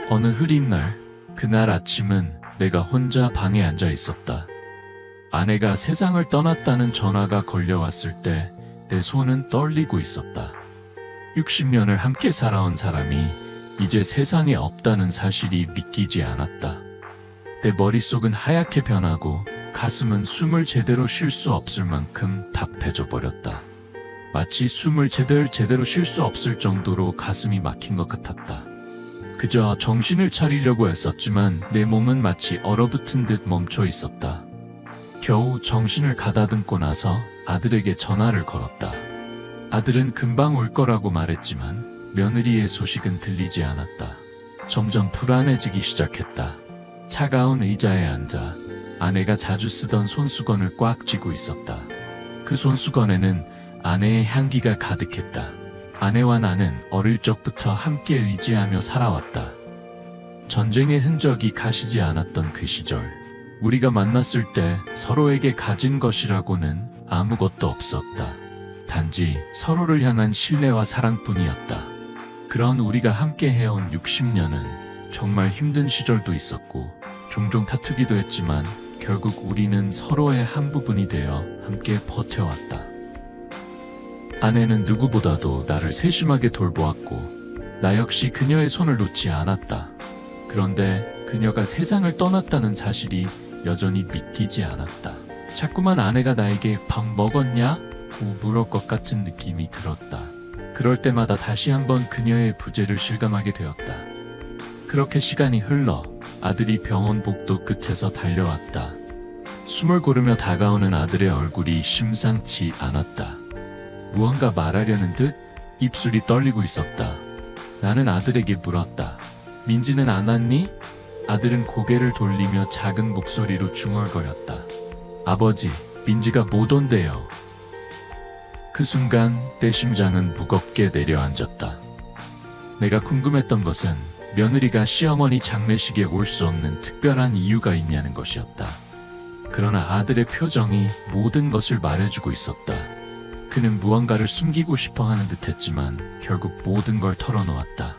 어느 흐린 날, 그날 아침은 내가 혼자 방에 앉아 있었다. 아내가 세상을 떠났다는 전화가 걸려왔을 때 내 손은 떨리고 있었다. 60년을 함께 살아온 사람이 이제 세상에 없다는 사실이 믿기지 않았다. 내 머릿속은 하얗게 변하고 가슴은 숨을 제대로 쉴 수 없을 만큼 답해져 버렸다. 마치 숨을 제대로 쉴 수 없을 정도로 가슴이 막힌 것 같았다. 그저 정신을 차리려고 했었지만 내 몸은 마치 얼어붙은 듯 멈춰 있었다. 겨우 정신을 가다듬고 나서 아들에게 전화를 걸었다. 아들은 금방 올 거라고 말했지만 며느리의 소식은 들리지 않았다. 점점 불안해지기 시작했다. 차가운 의자에 앉아 아내가 자주 쓰던 손수건을 꽉 쥐고 있었다. 그 손수건에는 아내의 향기가 가득했다. 아내와 나는 어릴 적부터 함께 의지하며 살아왔다. 전쟁의 흔적이 가시지 않았던 그 시절, 우리가 만났을 때 서로에게 가진 것이라고는 아무것도 없었다. 단지 서로를 향한 신뢰와 사랑뿐이었다. 그런 우리가 함께 해온 60년은 정말 힘든 시절도 있었고 종종 다투기도 했지만 결국 우리는 서로의 한 부분이 되어 함께 버텨왔다. 아내는 누구보다도 나를 세심하게 돌보았고 나 역시 그녀의 손을 놓지 않았다. 그런데 그녀가 세상을 떠났다는 사실이 여전히 믿기지 않았다. 자꾸만 아내가 나에게 밥 먹었냐? 고 물을 것 같은 느낌이 들었다. 그럴 때마다 다시 한번 그녀의 부재를 실감하게 되었다. 그렇게 시간이 흘러 아들이 병원 복도 끝에서 달려왔다. 숨을 고르며 다가오는 아들의 얼굴이 심상치 않았다. 무언가 말하려는 듯 입술이 떨리고 있었다. 나는 아들에게 물었다. 민지는 안 왔니? 아들은 고개를 돌리며 작은 목소리로 중얼거렸다. 아버지, 민지가 못 온대요. 그 순간 내 심장은 무겁게 내려앉았다. 내가 궁금했던 것은 며느리가 시어머니 장례식에 올 수 없는 특별한 이유가 있냐는 것이었다. 그러나 아들의 표정이 모든 것을 말해주고 있었다. 그는 무언가를 숨기고 싶어 하는 듯 했지만 결국 모든 걸 털어놓았다.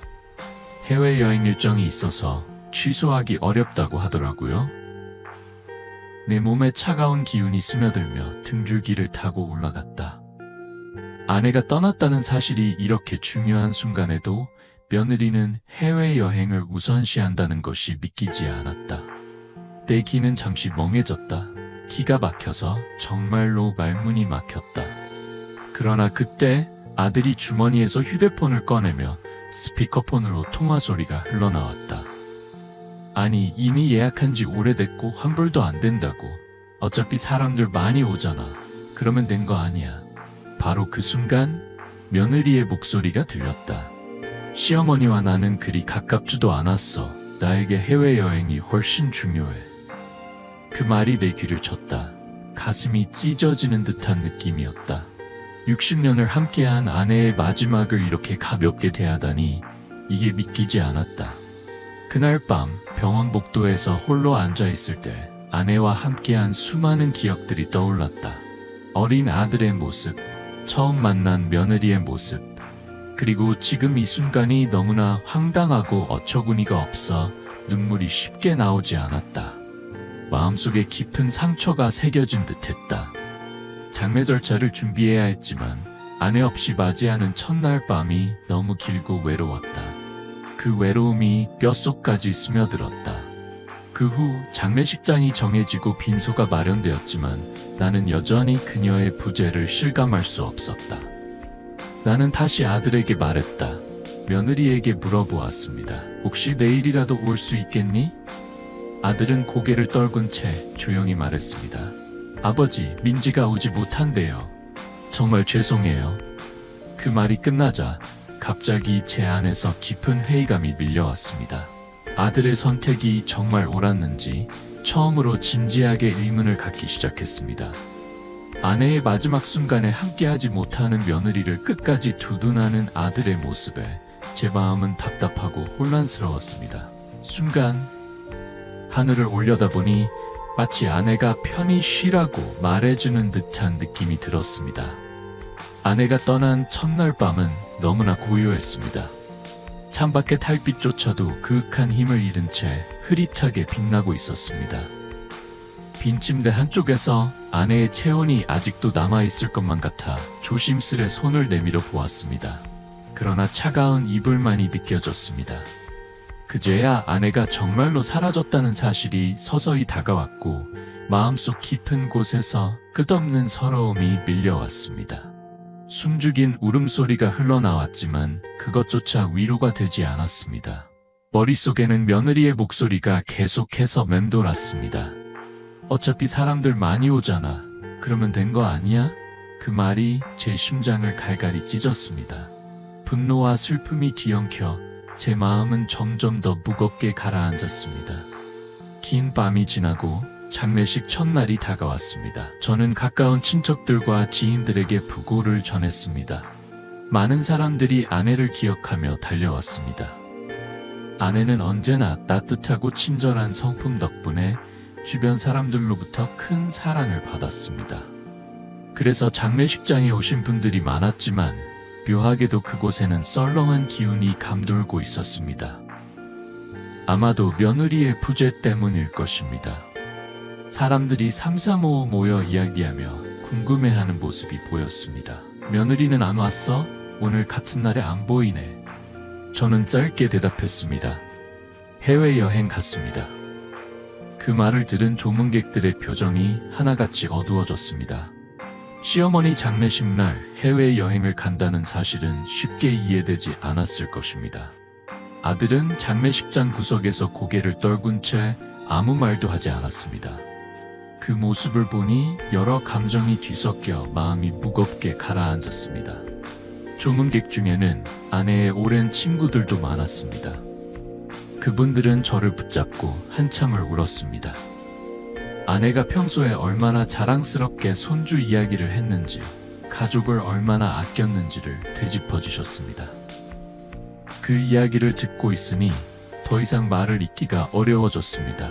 해외여행 일정이 있어서 취소하기 어렵다고 하더라고요. 내 몸에 차가운 기운이 스며들며 등줄기를 타고 올라갔다. 아내가 떠났다는 사실이 이렇게 중요한 순간에도 며느리는 해외여행을 우선시한다는 것이 믿기지 않았다. 내 귀는 잠시 멍해졌다. 기가 막혀서 정말로 말문이 막혔다. 그러나 그때 아들이 주머니에서 휴대폰을 꺼내며 스피커폰으로 통화 소리가 흘러나왔다. 아니, 이미 예약한 지 오래됐고 환불도 안 된다고. 어차피 사람들 많이 오잖아. 그러면 된 거 아니야. 바로 그 순간 며느리의 목소리가 들렸다. 시어머니와 나는 그리 가깝지도 않았어. 나에게 해외여행이 훨씬 중요해. 그 말이 내 귀를 쳤다. 가슴이 찢어지는 듯한 느낌이었다. 60년을 함께한 아내의 마지막을 이렇게 가볍게 대하다니 이게 믿기지 않았다. 그날 밤 병원 복도에서 홀로 앉아있을 때 아내와 함께한 수많은 기억들이 떠올랐다. 어린 아들의 모습, 처음 만난 며느리의 모습, 그리고 지금 이 순간이 너무나 황당하고 어처구니가 없어 눈물이 쉽게 나오지 않았다. 마음속에 깊은 상처가 새겨진 듯했다. 장례 절차를 준비해야 했지만 아내 없이 맞이하는 첫날 밤이 너무 길고 외로웠다. 그 외로움이 뼛속까지 스며들었다. 그 후 장례식장이 정해지고 빈소가 마련되었지만 나는 여전히 그녀의 부재를 실감할 수 없었다. 나는 다시 아들에게 말했다. 며느리에게 물어보았습니다. 혹시 내일이라도 올 수 있겠니? 아들은 고개를 떨군 채 조용히 말했습니다. 아버지, 민지가 오지 못한대요. 정말 죄송해요. 그 말이 끝나자 갑자기 제 안에서 깊은 회의감이 밀려왔습니다. 아들의 선택이 정말 옳았는지 처음으로 진지하게 의문을 갖기 시작했습니다. 아내의 마지막 순간에 함께하지 못하는 며느리를 끝까지 두둔하는 아들의 모습에 제 마음은 답답하고 혼란스러웠습니다. 순간 하늘을 올려다보니 마치 아내가 편히 쉬라고 말해주는 듯한 느낌이 들었습니다. 아내가 떠난 첫날 밤은 너무나 고요했습니다. 창밖의 달빛조차도 그윽한 힘을 잃은 채 흐릿하게 빛나고 있었습니다. 빈 침대 한쪽에서 아내의 체온이 아직도 남아있을 것만 같아 조심스레 손을 내밀어 보았습니다. 그러나 차가운 이불만이 느껴졌습니다. 그제야 아내가 정말로 사라졌다는 사실이 서서히 다가왔고 마음속 깊은 곳에서 끝없는 서러움이 밀려왔습니다. 숨죽인 울음소리가 흘러나왔지만 그것조차 위로가 되지 않았습니다. 머릿속에는 며느리의 목소리가 계속해서 맴돌았습니다. 어차피 사람들 많이 오잖아. 그러면 된 거 아니야? 그 말이 제 심장을 갈갈이 찢었습니다. 분노와 슬픔이 뒤엉켜 제 마음은 점점 더 무겁게 가라앉았습니다. 긴 밤이 지나고 장례식 첫날이 다가왔습니다. 저는 가까운 친척들과 지인들에게 부고를 전했습니다. 많은 사람들이 아내를 기억하며 달려왔습니다. 아내는 언제나 따뜻하고 친절한 성품 덕분에 주변 사람들로부터 큰 사랑을 받았습니다. 그래서 장례식장에 오신 분들이 많았지만 묘하게도 그곳에는 썰렁한 기운이 감돌고 있었습니다. 아마도 며느리의 부재 때문일 것입니다. 사람들이 삼삼오오 모여 이야기하며 궁금해하는 모습이 보였습니다. 며느리는 안 왔어? 오늘 같은 날에 안 보이네. 저는 짧게 대답했습니다. 해외여행 갔습니다. 그 말을 들은 조문객들의 표정이 하나같이 어두워졌습니다. 시어머니 장례식 날 해외여행을 간다는 사실은 쉽게 이해되지 않았을 것입니다. 아들은 장례식장 구석에서 고개를 떨군 채 아무 말도 하지 않았습니다. 그 모습을 보니 여러 감정이 뒤섞여 마음이 무겁게 가라앉았습니다. 조문객 중에는 아내의 오랜 친구들도 많았습니다. 그분들은 저를 붙잡고 한참을 울었습니다. 아내가 평소에 얼마나 자랑스럽게 손주 이야기를 했는지, 가족을 얼마나 아꼈는지를 되짚어 주셨습니다. 그 이야기를 듣고 있으니 더 이상 말을 잇기가 어려워졌습니다.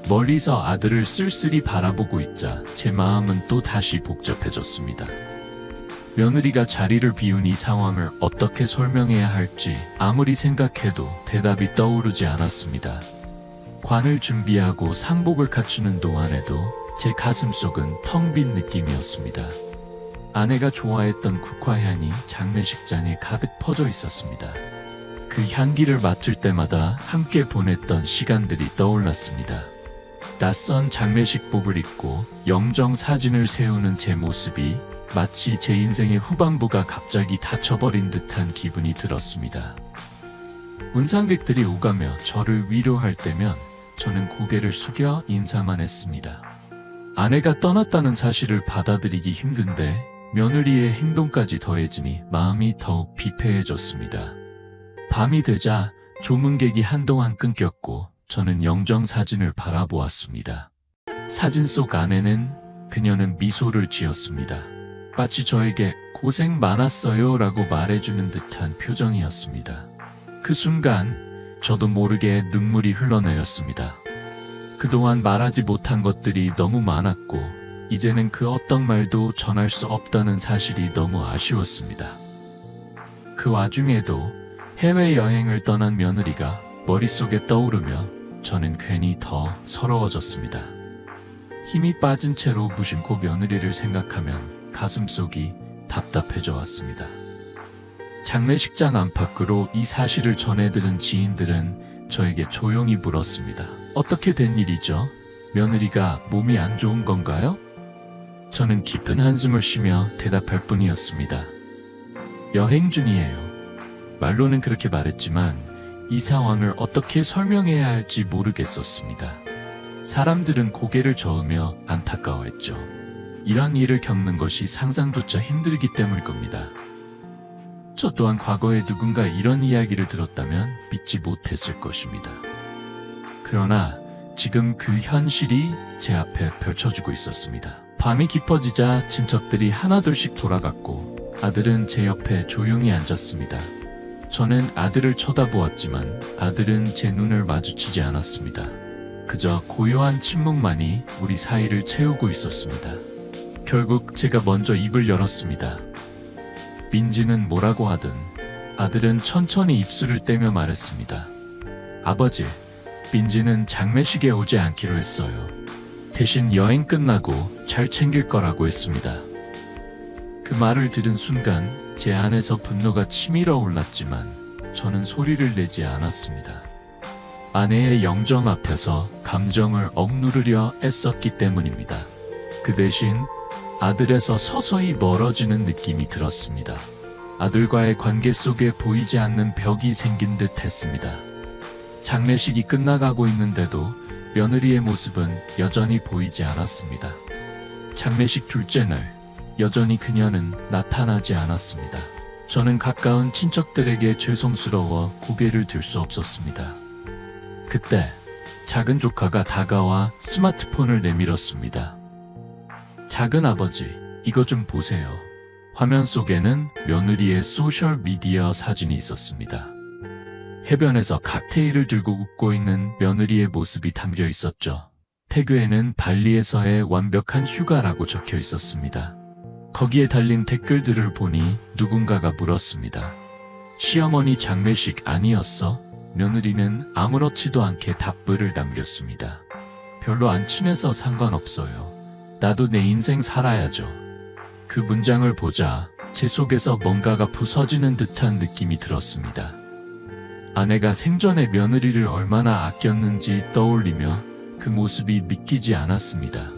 멀리서 아들을 쓸쓸히 바라보고 있자 제 마음은 또 다시 복잡해졌습니다. 며느리가 자리를 비운 이 상황을 어떻게 설명해야 할지 아무리 생각해도 대답이 떠오르지 않았습니다. 관을 준비하고 상복을 갖추는 동안에도 제 가슴속은 텅 빈 느낌이었습니다. 아내가 좋아했던 국화향이 장례식장에 가득 퍼져 있었습니다. 그 향기를 맡을 때마다 함께 보냈던 시간들이 떠올랐습니다. 낯선 장례식복을 입고 영정 사진을 세우는 제 모습이 마치 제 인생의 후반부가 갑자기 닫혀버린 듯한 기분이 들었습니다. 문상객들이 오가며 저를 위로할 때면 저는 고개를 숙여 인사만 했습니다. 아내가 떠났다는 사실을 받아들이기 힘든데 며느리의 행동까지 더해지니 마음이 더욱 비폐해졌습니다. 밤이 되자 조문객이 한동안 끊겼고 저는 영정 사진을 바라보았습니다. 사진 속 아내는 그녀는 미소를 지었습니다. 마치 저에게 고생 많았어요 라고 말해주는 듯한 표정이었습니다. 그 순간 저도 모르게 눈물이 흘러내렸습니다. 그동안 말하지 못한 것들이 너무 많았고 이제는 그 어떤 말도 전할 수 없다는 사실이 너무 아쉬웠습니다. 그 와중에도 해외여행을 떠난 며느리가 머릿속에 떠오르며 저는 괜히 더 서러워졌습니다. 힘이 빠진 채로 무심코 며느리를 생각하면 가슴속이 답답해져 왔습니다. 장례식장 안팎으로 이 사실을 전해들은 지인들은 저에게 조용히 물었습니다. 어떻게 된 일이죠? 며느리가 몸이 안 좋은 건가요? 저는 깊은 한숨을 쉬며 대답할 뿐이었습니다. 여행 중이에요. 말로는 그렇게 말했지만 이 상황을 어떻게 설명해야 할지 모르겠었습니다. 사람들은 고개를 저으며 안타까워했죠. 이런 일을 겪는 것이 상상조차 힘들기 때문일 겁니다. 저 또한 과거에 누군가 이런 이야기를 들었다면 믿지 못했을 것입니다. 그러나 지금 그 현실이 제 앞에 펼쳐지고 있었습니다. 밤이 깊어지자 친척들이 하나둘씩 돌아갔고 아들은 제 옆에 조용히 앉았습니다. 저는 아들을 쳐다보았지만 아들은 제 눈을 마주치지 않았습니다. 그저 고요한 침묵만이 우리 사이를 채우고 있었습니다. 결국 제가 먼저 입을 열었습니다. 민지는 뭐라고 하든 아들은 천천히 입술을 떼며 말했습니다. 아버지, 민지는 장례식에 오지 않기로 했어요. 대신 여행 끝나고 잘 챙길 거라고 했습니다. 그 말을 들은 순간 제 안에서 분노가 치밀어 올랐지만 저는 소리를 내지 않았습니다. 아내의 영정 앞에서 감정을 억누르려 애썼기 때문입니다. 그 대신 아들에서 서서히 멀어지는 느낌이 들었습니다. 아들과의 관계 속에 보이지 않는 벽이 생긴 듯 했습니다. 장례식이 끝나가고 있는데도 며느리의 모습은 여전히 보이지 않았습니다. 장례식 둘째 날, 여전히 그녀는 나타나지 않았습니다. 저는 가까운 친척들에게 죄송스러워 고개를 들 수 없었습니다. 그때 작은 조카가 다가와 스마트폰을 내밀었습니다. 작은 아버지, 이거 좀 보세요. 화면 속에는 며느리의 소셜미디어 사진이 있었습니다. 해변에서 칵테일을 들고 웃고 있는 며느리의 모습이 담겨 있었죠. 태그에는 발리에서의 완벽한 휴가라고 적혀 있었습니다. 거기에 달린 댓글들을 보니 누군가가 물었습니다. 시어머니 장례식 아니었어? 며느리는 아무렇지도 않게 답글을 남겼습니다. 별로 안 친해서 상관없어요. 나도 내 인생 살아야죠. 그 문장을 보자 제 속에서 뭔가가 부서지는 듯한 느낌이 들었습니다. 아내가 생전에 며느리를 얼마나 아꼈는지 떠올리며 그 모습이 믿기지 않았습니다.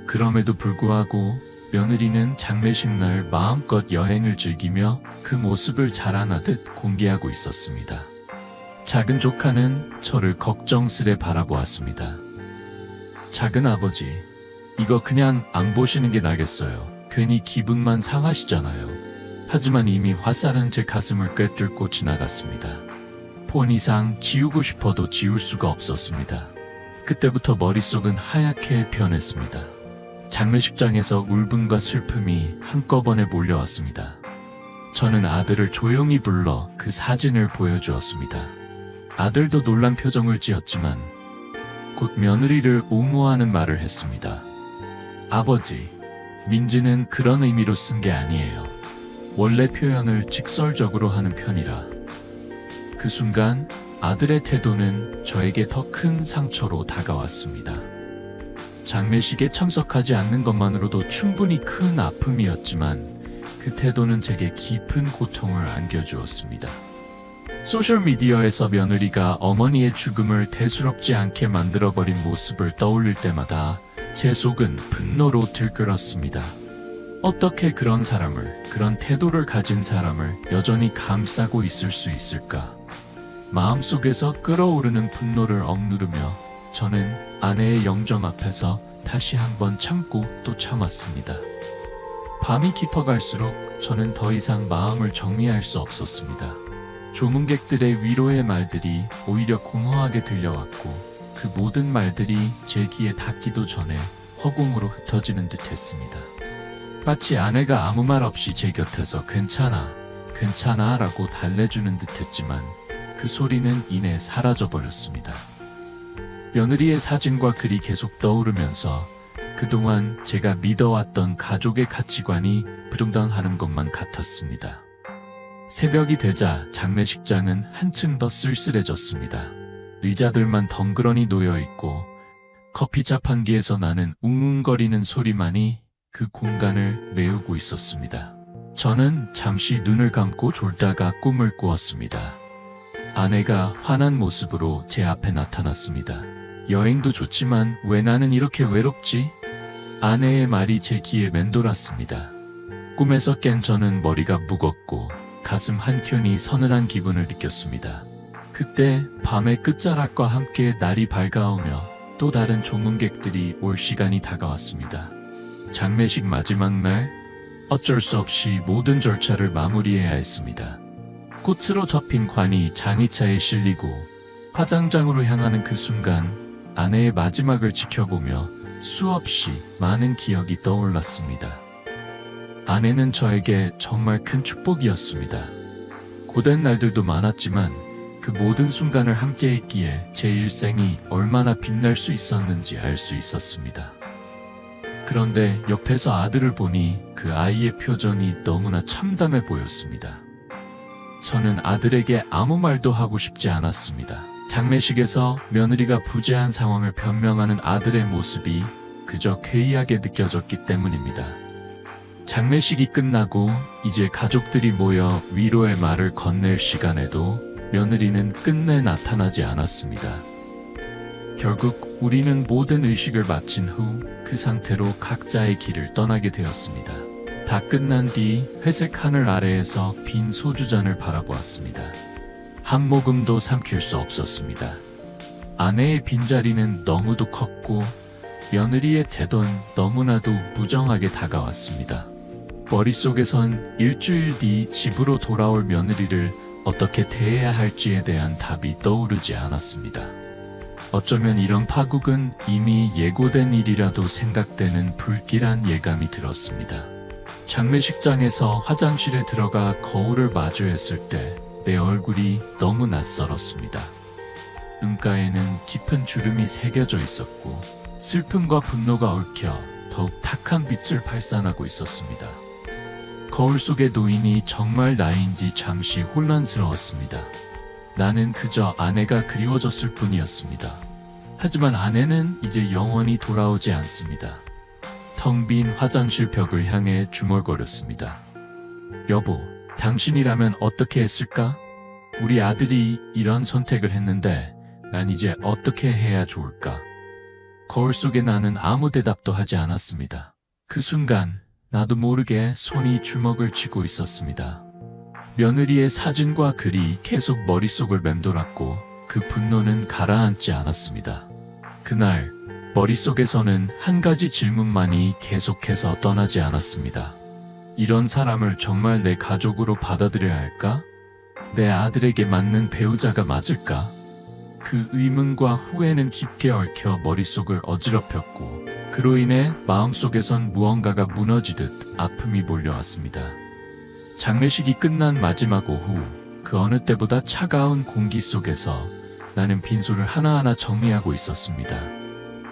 그럼에도 불구하고 며느리는 장례식 날 마음껏 여행을 즐기며 그 모습을 자랑하듯 공개하고 있었습니다. 작은 조카는 저를 걱정스레 바라보았습니다. 작은 아버지, 이거 그냥 안 보시는 게 나겠어요. 괜히 기분만 상하시잖아요. 하지만 이미 화살은 제 가슴을 꿰뚫고 지나갔습니다. 폰 이상 지우고 싶어도 지울 수가 없었습니다. 그때부터 머릿속은 하얗게 변했습니다. 장례식장에서 울분과 슬픔이 한꺼번에 몰려왔습니다. 저는 아들을 조용히 불러 그 사진을 보여주었습니다. 아들도 놀란 표정을 지었지만 곧 며느리를 옹호하는 말을 했습니다. 아버지, 민지는 그런 의미로 쓴 게 아니에요. 원래 표현을 직설적으로 하는 편이라. 그 순간 아들의 태도는 저에게 더 큰 상처로 다가왔습니다. 장례식에 참석하지 않는 것만으로도 충분히 큰 아픔이었지만 그 태도는 제게 깊은 고통을 안겨주었습니다. 소셜미디어에서 며느리가 어머니의 죽음을 대수롭지 않게 만들어버린 모습을 떠올릴 때마다 제 속은 분노로 들끓었습니다. 어떻게 그런 사람을, 그런 태도를 가진 사람을 여전히 감싸고 있을 수 있을까? 마음속에서 끓어오르는 분노를 억누르며 저는 아내의 영정 앞에서 다시 한번 참고 또 참았습니다. 밤이 깊어갈수록 저는 더 이상 마음을 정리할 수 없었습니다. 조문객들의 위로의 말들이 오히려 공허하게 들려왔고 그 모든 말들이 제 귀에 닿기도 전에 허공으로 흩어지는 듯 했습니다. 마치 아내가 아무 말 없이 제 곁에서 괜찮아, 괜찮아 라고 달래주는 듯 했지만 그 소리는 이내 사라져버렸습니다. 며느리의 사진과 글이 계속 떠오르면서 그동안 제가 믿어왔던 가족의 가치관이 부정당하는 것만 같았습니다. 새벽이 되자 장례식장은 한층 더 쓸쓸해졌습니다. 의자들만 덩그러니 놓여있고 커피 자판기에서 나는 웅웅거리는 소리만이 그 공간을 메우고 있었습니다. 저는 잠시 눈을 감고 졸다가 꿈을 꾸었습니다. 아내가 화난 모습으로 제 앞에 나타났습니다. 여행도 좋지만 왜 나는 이렇게 외롭지? 아내의 말이 제 귀에 맴돌았습니다. 꿈에서 깬 저는 머리가 무겁고 가슴 한켠이 서늘한 기분을 느꼈습니다. 그때 밤의 끝자락과 함께 날이 밝아오며 또 다른 조문객들이 올 시간이 다가왔습니다. 장례식 마지막 날, 어쩔 수 없이 모든 절차를 마무리해야 했습니다. 꽃으로 덮인 관이 장의차에 실리고 화장장으로 향하는 그 순간 아내의 마지막을 지켜보며 수없이 많은 기억이 떠올랐습니다. 아내는 저에게 정말 큰 축복이었습니다. 고된 날들도 많았지만 그 모든 순간을 함께 했기에 제 일생이 얼마나 빛날 수 있었는지 알 수 있었습니다. 그런데 옆에서 아들을 보니 그 아이의 표정이 너무나 참담해 보였습니다. 저는 아들에게 아무 말도 하고 싶지 않았습니다. 장례식에서 며느리가 부재한 상황을 변명하는 아들의 모습이 그저 괴이하게 느껴졌기 때문입니다. 장례식이 끝나고 이제 가족들이 모여 위로의 말을 건넬 시간에도 며느리는 끝내 나타나지 않았습니다. 결국 우리는 모든 의식을 마친 후 그 상태로 각자의 길을 떠나게 되었습니다. 다 끝난 뒤 회색 하늘 아래에서 빈 소주잔을 바라보았습니다. 한 모금도 삼킬 수 없었습니다. 아내의 빈자리는 너무도 컸고 며느리의 태도는 너무나도 무정하게 다가왔습니다. 머릿속에선 일주일 뒤 집으로 돌아올 며느리를 어떻게 대해야 할지에 대한 답이 떠오르지 않았습니다. 어쩌면 이런 파국은 이미 예고된 일이라도 생각되는 불길한 예감이 들었습니다. 장례식장에서 화장실에 들어가 거울을 마주했을 때 내 얼굴이 너무 낯설었습니다. 눈가에는 깊은 주름이 새겨져 있었고 슬픔과 분노가 얽혀 더욱 탁한 빛을 발산하고 있었습니다. 거울 속의 노인이 정말 나인지 잠시 혼란스러웠습니다. 나는 그저 아내가 그리워졌을 뿐이었습니다. 하지만 아내는 이제 영원히 돌아오지 않습니다. 텅 빈 화장실 벽을 향해 중얼거렸습니다. 여보, 당신이라면 어떻게 했을까? 우리 아들이 이런 선택을 했는데 난 이제 어떻게 해야 좋을까? 거울 속에 나는 아무 대답도 하지 않았습니다. 그 순간 나도 모르게 손이 주먹을 쥐고 있었습니다. 며느리의 사진과 글이 계속 머릿속을 맴돌았고 그 분노는 가라앉지 않았습니다. 그날 머릿속에서는 한 가지 질문만이 계속해서 떠나지 않았습니다. 이런 사람을 정말 내 가족으로 받아들여야 할까? 내 아들에게 맞는 배우자가 맞을까? 그 의문과 후회는 깊게 얽혀 머릿속을 어지럽혔고 그로 인해 마음속에선 무언가가 무너지듯 아픔이 몰려왔습니다. 장례식이 끝난 마지막 오후 그 어느 때보다 차가운 공기 속에서 나는 빈소를 하나하나 정리하고 있었습니다.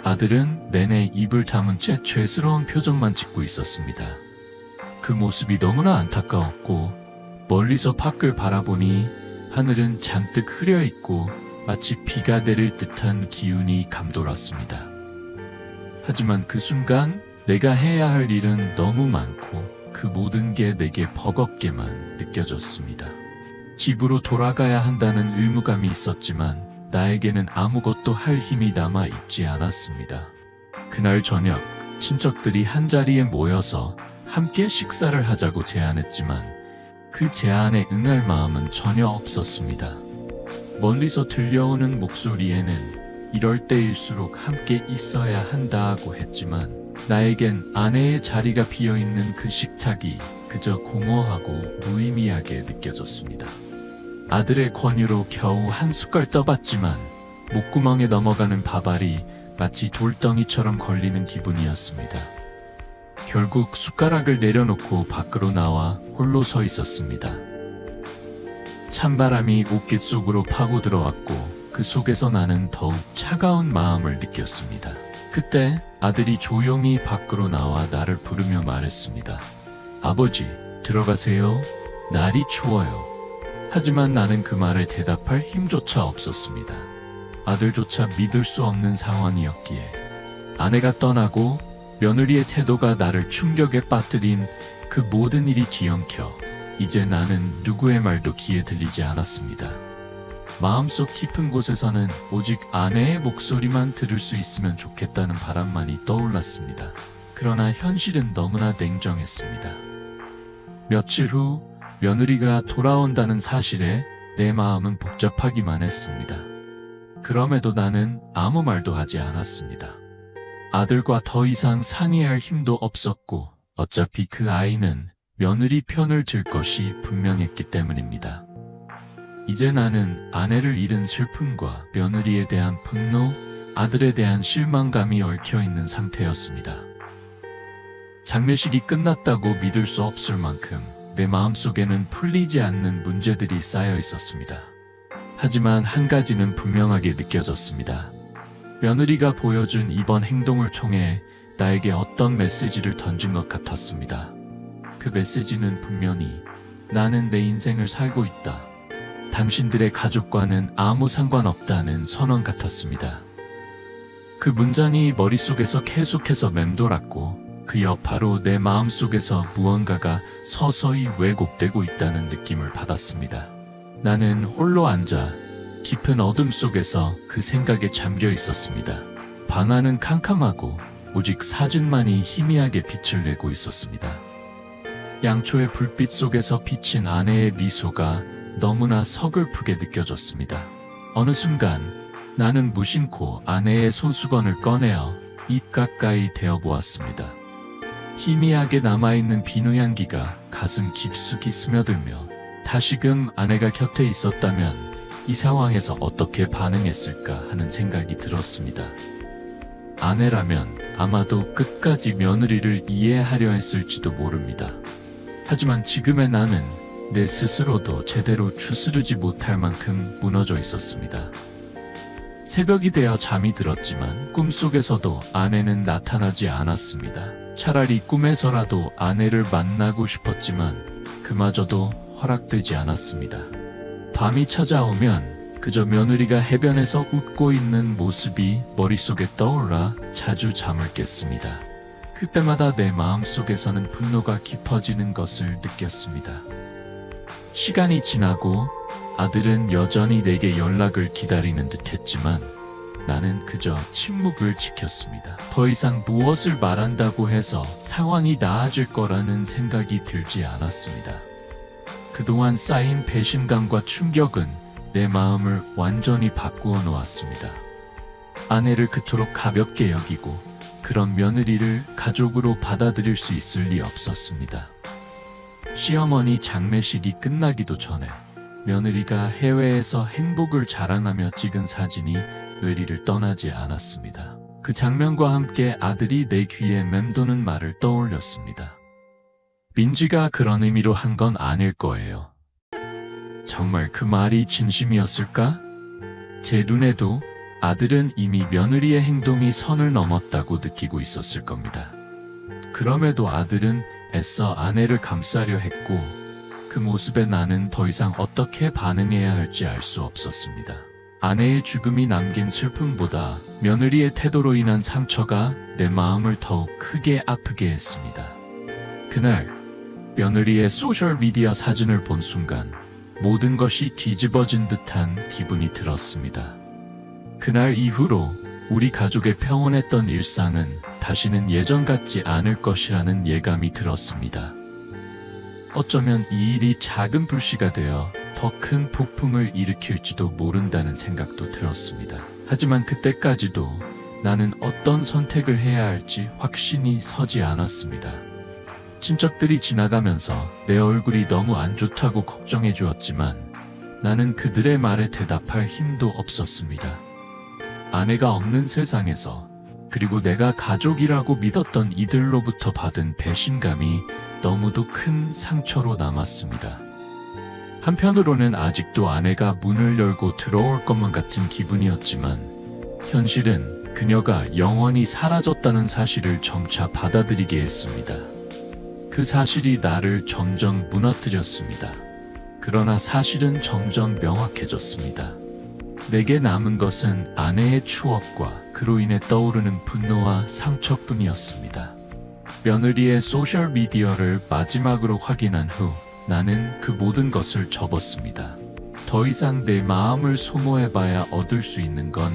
아들은 내내 입을 다문 채 죄스러운 표정만 짓고 있었습니다. 그 모습이 너무나 안타까웠고 멀리서 밖을 바라보니 하늘은 잔뜩 흐려있고 마치 비가 내릴 듯한 기운이 감돌았습니다. 하지만 그 순간 내가 해야 할 일은 너무 많고 그 모든 게 내게 버겁게만 느껴졌습니다. 집으로 돌아가야 한다는 의무감이 있었지만 나에게는 아무것도 할 힘이 남아 있지 않았습니다. 그날 저녁 친척들이 한자리에 모여서 함께 식사를 하자고 제안했지만 그 제안에 응할 마음은 전혀 없었습니다. 멀리서 들려오는 목소리에는 이럴 때일수록 함께 있어야 한다고 했지만 나에겐 아내의 자리가 비어있는 그 식탁이 그저 공허하고 무의미하게 느껴졌습니다. 아들의 권유로 겨우 한 숟갈 떠봤지만 목구멍에 넘어가는 밥알이 마치 돌덩이처럼 걸리는 기분이었습니다. 결국 숟가락을 내려놓고 밖으로 나와 홀로 서 있었습니다. 찬바람이 옷깃 속으로 파고 들어왔고 그 속에서 나는 더욱 차가운 마음을 느꼈습니다. 그때 아들이 조용히 밖으로 나와 나를 부르며 말했습니다. 아버지, 들어가세요. 날이 추워요. 하지만 나는 그 말에 대답할 힘조차 없었습니다. 아들조차 믿을 수 없는 상황이었기에 아내가 떠나고 며느리의 태도가 나를 충격에 빠뜨린 그 모든 일이 뒤엉켜 이제 나는 누구의 말도 귀에 들리지 않았습니다. 마음속 깊은 곳에서는 오직 아내의 목소리만 들을 수 있으면 좋겠다는 바람만이 떠올랐습니다. 그러나 현실은 너무나 냉정했습니다. 며칠 후 며느리가 돌아온다는 사실에 내 마음은 복잡하기만 했습니다. 그럼에도 나는 아무 말도 하지 않았습니다. 아들과 더 이상 상의할 힘도 없었고 어차피 그 아이는 며느리 편을 들 것이 분명했기 때문입니다. 이제 나는 아내를 잃은 슬픔과 며느리에 대한 분노, 아들에 대한 실망감이 얽혀있는 상태였습니다. 장례식이 끝났다고 믿을 수 없을 만큼 내 마음속에는 풀리지 않는 문제들이 쌓여 있었습니다. 하지만 한 가지는 분명하게 느껴졌습니다. 며느리가 보여준 이번 행동을 통해 나에게 어떤 메시지를 던진 것 같았습니다. 그 메시지는 분명히 나는 내 인생을 살고 있다. 당신들의 가족과는 아무 상관없다는 선언 같았습니다. 그 문장이 머릿속에서 계속해서 맴돌았고 그 여파로 내 마음속에서 무언가가 서서히 왜곡되고 있다는 느낌을 받았습니다. 나는 홀로 앉아 깊은 어둠 속에서 그 생각에 잠겨 있었습니다. 방 안은 캄캄하고 오직 사진만이 희미하게 빛을 내고 있었습니다. 양초의 불빛 속에서 비친 아내의 미소가 너무나 서글프게 느껴졌습니다. 어느 순간 나는 무심코 아내의 손수건을 꺼내어 입 가까이 대어 보았습니다. 희미하게 남아있는 비누 향기가 가슴 깊숙이 스며들며 다시금 아내가 곁에 있었다면 이 상황에서 어떻게 반응했을까 하는 생각이 들었습니다. 아내라면 아마도 끝까지 며느리를 이해하려 했을지도 모릅니다. 하지만 지금의 나는 내 스스로도 제대로 추스르지 못할 만큼 무너져 있었습니다. 새벽이 되어 잠이 들었지만 꿈속에서도 아내는 나타나지 않았습니다. 차라리 꿈에서라도 아내를 만나고 싶었지만 그마저도 허락되지 않았습니다. 밤이 찾아오면 그저 며느리가 해변에서 웃고 있는 모습이 머릿속에 떠올라 자주 잠을 깼습니다. 그때마다 내 마음속에서는 분노가 깊어지는 것을 느꼈습니다. 시간이 지나고 아들은 여전히 내게 연락을 기다리는 듯 했지만 나는 그저 침묵을 지켰습니다. 더 이상 무엇을 말한다고 해서 상황이 나아질 거라는 생각이 들지 않았습니다. 그동안 쌓인 배신감과 충격은 내 마음을 완전히 바꾸어 놓았습니다. 아내를 그토록 가볍게 여기고 그런 며느리를 가족으로 받아들일 수 있을 리 없었습니다. 시어머니 장례식이 끝나기도 전에 며느리가 해외에서 행복을 자랑하며 찍은 사진이 뇌리를 떠나지 않았습니다. 그 장면과 함께 아들이 내 귀에 맴도는 말을 떠올렸습니다. 민지가 그런 의미로 한 건 아닐 거예요. 정말 그 말이 진심이었을까? 제 눈에도 아들은 이미 며느리의 행동이 선을 넘었다고 느끼고 있었을 겁니다. 그럼에도 아들은 애써 아내를 감싸려 했고 그 모습에 나는 더 이상 어떻게 반응해야 할지 알 수 없었습니다. 아내의 죽음이 남긴 슬픔보다 며느리의 태도로 인한 상처가 내 마음을 더욱 크게 아프게 했습니다. 그날 며느리의 소셜미디어 사진을 본 순간 모든 것이 뒤집어진 듯한 기분이 들었습니다. 그날 이후로 우리 가족의 평온했던 일상은 다시는 예전 같지 않을 것이라는 예감이 들었습니다. 어쩌면 이 일이 작은 불씨가 되어 더 큰 폭풍을 일으킬지도 모른다는 생각도 들었습니다. 하지만 그때까지도 나는 어떤 선택을 해야 할지 확신이 서지 않았습니다. 친척들이 지나가면서 내 얼굴이 너무 안 좋다고 걱정해 주었지만 나는 그들의 말에 대답할 힘도 없었습니다. 아내가 없는 세상에서 그리고 내가 가족이라고 믿었던 이들로부터 받은 배신감이 너무도 큰 상처로 남았습니다. 한편으로는 아직도 아내가 문을 열고 들어올 것만 같은 기분이었지만 현실은 그녀가 영원히 사라졌다는 사실을 점차 받아들이게 했습니다. 그 사실이 나를 점점 무너뜨렸습니다. 그러나 사실은 점점 명확해졌습니다. 내게 남은 것은 아내의 추억과 그로 인해 떠오르는 분노와 상처뿐이었습니다. 며느리의 소셜미디어를 마지막으로 확인한 후 나는 그 모든 것을 접었습니다. 더 이상 내 마음을 소모해봐야 얻을 수 있는 건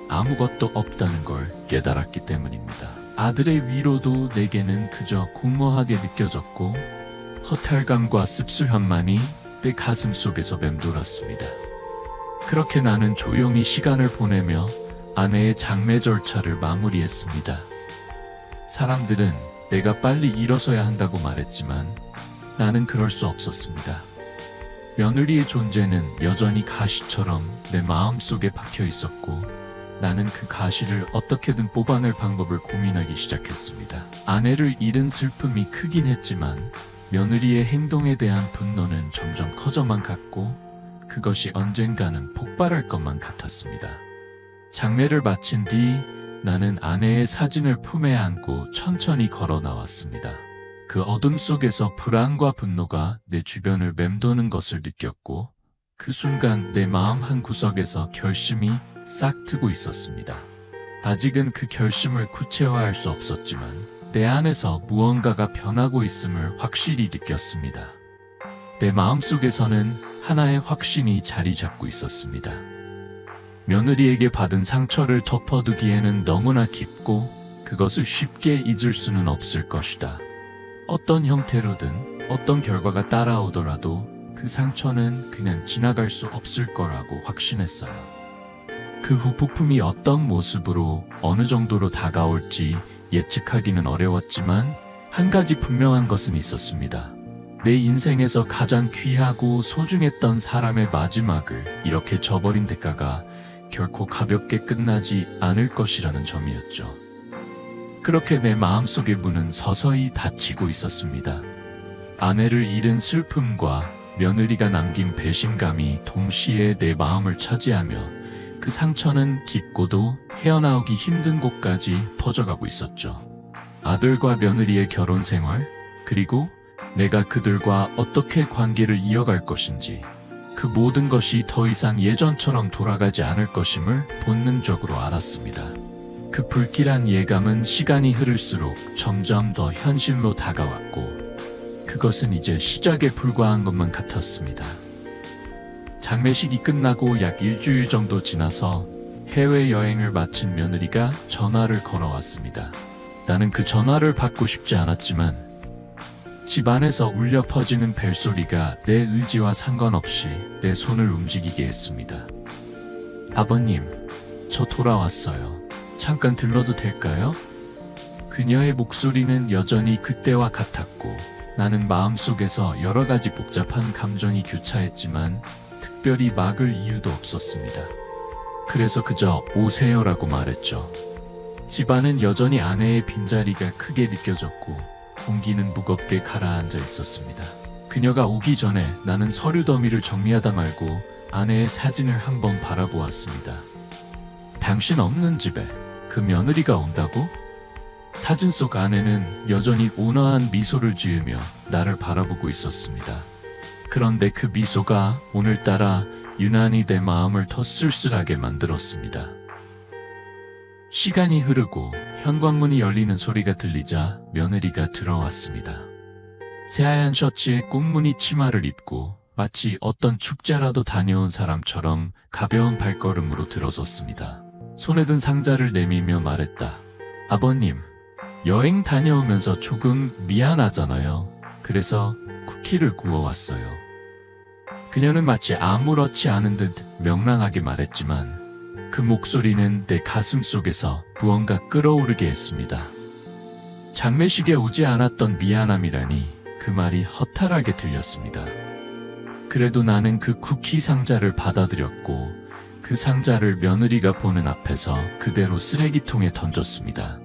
아무것도 없다는 걸 깨달았기 때문입니다. 아들의 위로도 내게는 그저 공허하게 느껴졌고 허탈감과 씁쓸함만이 내 가슴 속에서 맴돌았습니다. 그렇게 나는 조용히 시간을 보내며 아내의 장례 절차를 마무리했습니다. 사람들은 내가 빨리 일어서야 한다고 말했지만 나는 그럴 수 없었습니다. 며느리의 존재는 여전히 가시처럼 내 마음속에 박혀 있었고 나는 그 가시를 어떻게든 뽑아낼 방법을 고민하기 시작했습니다. 아내를 잃은 슬픔이 크긴 했지만 며느리의 행동에 대한 분노는 점점 커져만 갔고 그것이 언젠가는 폭발할 것만 같았습니다. 장례를 마친 뒤 나는 아내의 사진을 품에 안고 천천히 걸어 나왔습니다. 그 어둠 속에서 불안과 분노가 내 주변을 맴도는 것을 느꼈고 그 순간 내 마음 한 구석에서 결심이 싹 트고 있었습니다. 아직은 그 결심을 구체화할 수 없었지만 내 안에서 무언가가 변하고 있음을 확실히 느꼈습니다. 내 마음속에서는 하나의 확신이 자리 잡고 있었습니다. 며느리에게 받은 상처를 덮어두기에는 너무나 깊고 그것을 쉽게 잊을 수는 없을 것이다. 어떤 형태로든 어떤 결과가 따라오더라도 그 상처는 그냥 지나갈 수 없을 거라고 확신했어요. 그 후 폭풍이 어떤 모습으로 어느 정도로 다가올지 예측하기는 어려웠지만 한 가지 분명한 것은 있었습니다. 내 인생에서 가장 귀하고 소중했던 사람의 마지막을 이렇게 저버린 대가가 결코 가볍게 끝나지 않을 것이라는 점이었죠. 그렇게 내 마음속의 문은 서서히 닫히고 있었습니다. 아내를 잃은 슬픔과 며느리가 남긴 배신감이 동시에 내 마음을 차지하며 그 상처는 깊고도 헤어나오기 힘든 곳까지 퍼져가고 있었죠. 아들과 며느리의 결혼 생활, 그리고 내가 그들과 어떻게 관계를 이어갈 것인지, 그 모든 것이 더 이상 예전처럼 돌아가지 않을 것임을 본능적으로 알았습니다. 그 불길한 예감은 시간이 흐를수록 점점 더 현실로 다가왔고 그것은 이제 시작에 불과한 것만 같았습니다. 장례식이 끝나고 약 일주일 정도 지나서 해외여행을 마친 며느리가 전화를 걸어왔습니다. 나는 그 전화를 받고 싶지 않았지만 집 안에서 울려 퍼지는 벨소리가 내 의지와 상관없이 내 손을 움직이게 했습니다. 아버님, 저 돌아왔어요. 잠깐 들러도 될까요? 그녀의 목소리는 여전히 그때와 같았고 나는 마음속에서 여러 가지 복잡한 감정이 교차했지만 특별히 막을 이유도 없었습니다. 그래서 그저 오세요라고 말했죠. 집안은 여전히 아내의 빈자리가 크게 느껴졌고 공기는 무겁게 가라앉아 있었습니다. 그녀가 오기 전에 나는 서류 더미를 정리하다 말고 아내의 사진을 한번 바라보았습니다. 당신 없는 집에 그 며느리가 온다고? 사진 속 아내는 여전히 온화한 미소를 지으며 나를 바라보고 있었습니다. 그런데 그 미소가 오늘따라 유난히 내 마음을 더 쓸쓸하게 만들었습니다. 시간이 흐르고 현관문이 열리는 소리가 들리자 며느리가 들어왔습니다. 새하얀 셔츠에 꽃무늬 치마를 입고 마치 어떤 축제라도 다녀온 사람처럼 가벼운 발걸음으로 들어섰습니다. 손에 든 상자를 내밀며 말했다. 아버님, 여행 다녀오면서 조금 미안하잖아요. 그래서 쿠키를 구워왔어요. 그녀는 마치 아무렇지 않은 듯 명랑하게 말했지만 그 목소리는 내 가슴 속에서 무언가 끓어오르게 했습니다. 장례식에 오지 않았던 미안함이라니 그 말이 허탈하게 들렸습니다. 그래도 나는 그 쿠키 상자를 받아들였고 그 상자를 며느리가 보는 앞에서 그대로 쓰레기통에 던졌습니다.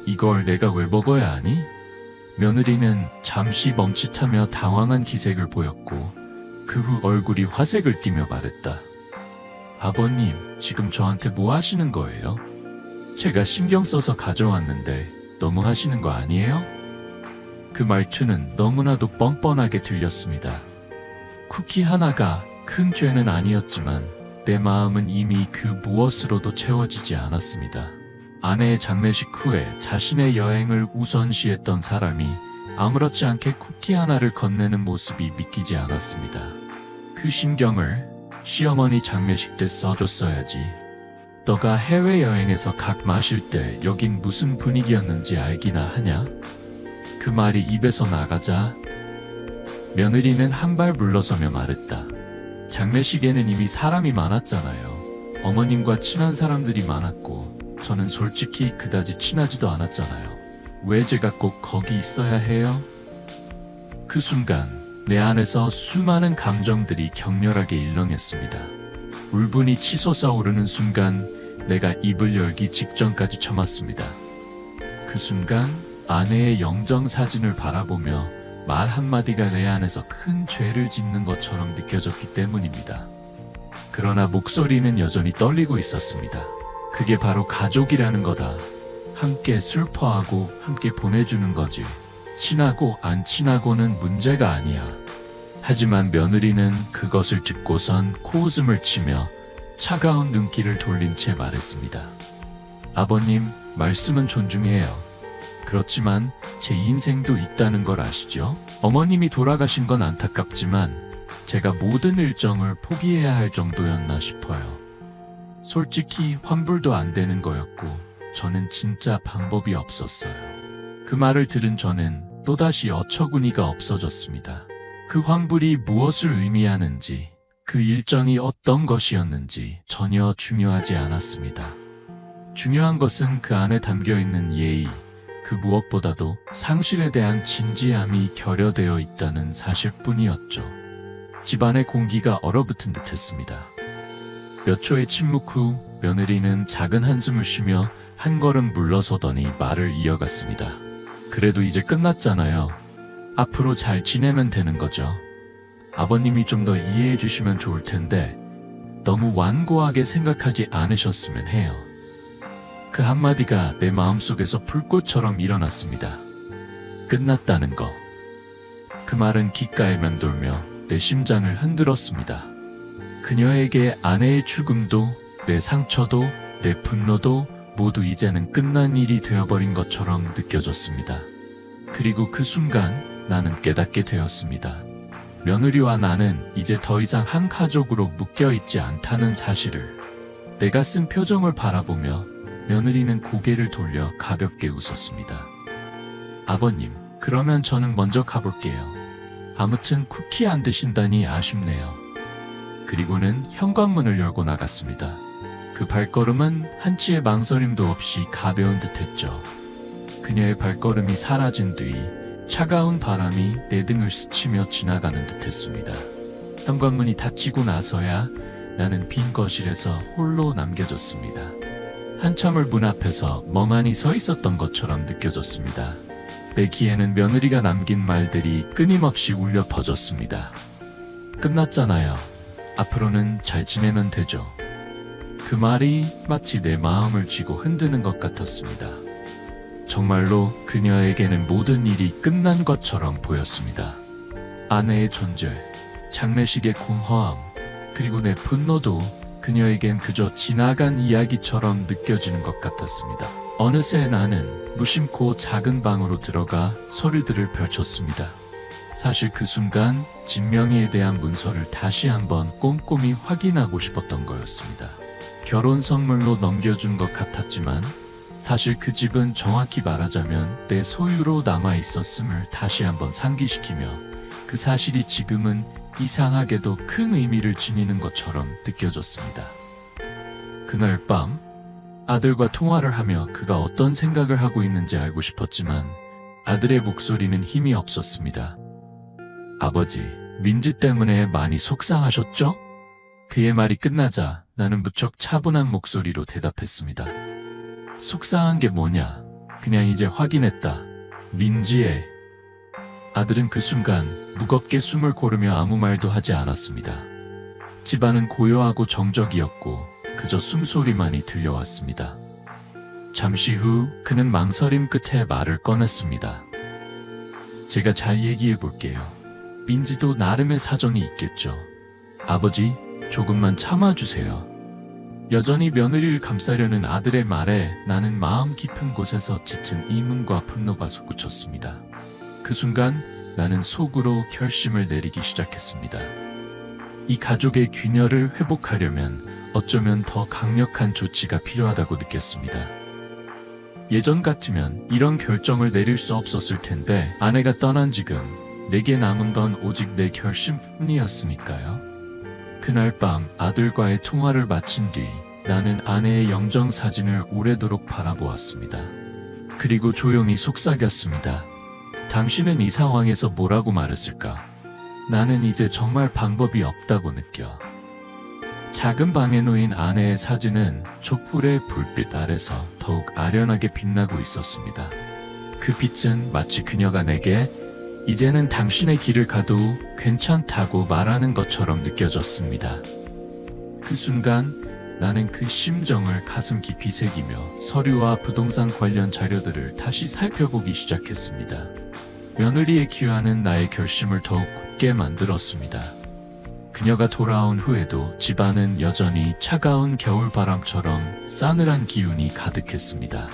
이걸 내가 왜 먹어야 하니? 며느리는 잠시 멈칫하며 당황한 기색을 보였고 그 후 얼굴이 화색을 띠며 말했다. 아버님, 지금 저한테 뭐 하시는 거예요? 제가 신경 써서 가져왔는데 너무 하시는 거 아니에요? 그 말투는 너무나도 뻔뻔하게 들렸습니다. 쿠키 하나가 큰 죄는 아니었지만 내 마음은 이미 그 무엇으로도 채워지지 않았습니다. 아내의 장례식 후에 자신의 여행을 우선시했던 사람이 아무렇지 않게 쿠키 하나를 건네는 모습이 믿기지 않았습니다. 그 심경을 시어머니 장례식 때 써줬어야지. 너가 해외여행에서 각 마실 때 여긴 무슨 분위기였는지 알기나 하냐? 그 말이 입에서 나가자 며느리는 한 발 물러서며 말했다. 장례식에는 이미 사람이 많았잖아요. 어머님과 친한 사람들이 많았고 저는 솔직히 그다지 친하지도 않았잖아요. 왜 제가 꼭 거기 있어야 해요? 그 순간 내 안에서 수많은 감정들이 격렬하게 일렁였습니다. 울분이 치솟아 오르는 순간 내가 입을 열기 직전까지 참았습니다. 그 순간 아내의 영정사진을 바라보며 말 한마디가 내 안에서 큰 죄를 짓는 것처럼 느껴졌기 때문입니다. 그러나 목소리는 여전히 떨리고 있었습니다. 그게 바로 가족이라는 거다. 함께 슬퍼하고 함께 보내주는 거지. 친하고 안 친하고는 문제가 아니야. 하지만 며느리는 그것을 듣고선 코웃음을 치며 차가운 눈길을 돌린 채 말했습니다. 아버님, 말씀은 존중해요. 그렇지만 제 인생도 있다는 걸 아시죠? 어머님이 돌아가신 건 안타깝지만 제가 모든 일정을 포기해야 할 정도였나 싶어요. 솔직히 환불도 안 되는 거였고 저는 진짜 방법이 없었어요. 그 말을 들은 저는 또다시 어처구니가 없어졌습니다. 그 환불이 무엇을 의미하는지, 그 일정이 어떤 것이었는지 전혀 중요하지 않았습니다. 중요한 것은 그 안에 담겨있는 예의, 그 무엇보다도 상실에 대한 진지함이 결여되어 있다는 사실뿐이었죠. 집안의 공기가 얼어붙은 듯했습니다. 몇 초의 침묵 후 며느리는 작은 한숨을 쉬며 한 걸음 물러서더니 말을 이어갔습니다. 그래도 이제 끝났잖아요. 앞으로 잘 지내면 되는 거죠. 아버님이 좀 더 이해해 주시면 좋을 텐데 너무 완고하게 생각하지 않으셨으면 해요. 그 한마디가 내 마음속에서 불꽃처럼 일어났습니다. 끝났다는 거. 그 말은 귓가에 맴돌며 내 심장을 흔들었습니다. 그녀에게 아내의 죽음도 내 상처도 내 분노도 모두 이제는 끝난 일이 되어버린 것처럼 느껴졌습니다. 그리고 그 순간 나는 깨닫게 되었습니다. 며느리와 나는 이제 더 이상 한 가족으로 묶여있지 않다는 사실을. 내가 쓴 표정을 바라보며 며느리는 고개를 돌려 가볍게 웃었습니다. 아버님, 그러면 저는 먼저 가볼게요. 아무튼 쿠키 안 드신다니 아쉽네요. 그리고는 현관문을 열고 나갔습니다. 그 발걸음은 한치의 망설임도 없이 가벼운 듯했죠. 그녀의 발걸음이 사라진 뒤 차가운 바람이 내 등을 스치며 지나가는 듯했습니다. 현관문이 닫히고 나서야 나는 빈 거실에서 홀로 남겨졌습니다. 한참을 문 앞에서 멍하니 서 있었던 것처럼 느껴졌습니다. 내 귀에는 며느리가 남긴 말들이 끊임없이 울려 퍼졌습니다. 끝났잖아요. 앞으로는 잘 지내면 되죠. 그 말이 마치 내 마음을 쥐고 흔드는 것 같았습니다. 정말로 그녀에게는 모든 일이 끝난 것처럼 보였습니다. 아내의 존재, 장례식의 공허함, 그리고 내 분노도 그녀에겐 그저 지나간 이야기처럼 느껴지는 것 같았습니다. 어느새 나는 무심코 작은 방으로 들어가 서류들을 펼쳤습니다. 사실 그 순간 진명이에 대한 문서를 다시 한번 꼼꼼히 확인하고 싶었던 거였습니다. 결혼 선물로 넘겨준 것 같았지만 사실 그 집은 정확히 말하자면 내 소유로 남아 있었음을 다시 한번 상기시키며 그 사실이 지금은 이상하게도 큰 의미를 지니는 것처럼 느껴졌습니다. 그날 밤 아들과 통화를 하며 그가 어떤 생각을 하고 있는지 알고 싶었지만 아들의 목소리는 힘이 없었습니다. 아버지, 민지 때문에 많이 속상하셨죠? 그의 말이 끝나자 나는 무척 차분한 목소리로 대답했습니다. 속상한 게 뭐냐? 그냥 이제 확인했다. 민지의. 아들은 그 순간 무겁게 숨을 고르며 아무 말도 하지 않았습니다. 집안은 고요하고 정적이었고 그저 숨소리만이 들려왔습니다. 잠시 후 그는 망설임 끝에 말을 꺼냈습니다. 제가 잘 얘기해 볼게요. 민지도 나름의 사정이 있겠죠. 아버지, 조금만 참아주세요. 여전히 며느리를 감싸려는 아들의 말에 나는 마음 깊은 곳에서 짙은 이문과 분노가 솟구쳤습니다. 그 순간 나는 속으로 결심을 내리기 시작했습니다. 이 가족의 균열을 회복하려면 어쩌면 더 강력한 조치가 필요하다고 느꼈습니다. 예전 같으면 이런 결정을 내릴 수 없었을 텐데 아내가 떠난 지금 내게 남은 건 오직 내 결심뿐이었으니까요. 그날 밤 아들과의 통화를 마친 뒤 나는 아내의 영정사진을 오래도록 바라보았습니다. 그리고 조용히 속삭였습니다. 당신은 이 상황에서 뭐라고 말했을까? 나는 이제 정말 방법이 없다고 느껴. 작은 방에 놓인 아내의 사진은 촛불의 불빛 아래서 더욱 아련하게 빛나고 있었습니다. 그 빛은 마치 그녀가 내게 이제는 당신의 길을 가도 괜찮다고 말하는 것처럼 느껴졌습니다. 그 순간 나는 그 심정을 가슴 깊이 새기며 서류와 부동산 관련 자료들을 다시 살펴보기 시작했습니다. 며느리의 귀환은 나의 결심을 더욱 굳게 만들었습니다. 그녀가 돌아온 후에도 집안은 여전히 차가운 겨울바람처럼 싸늘한 기운이 가득했습니다.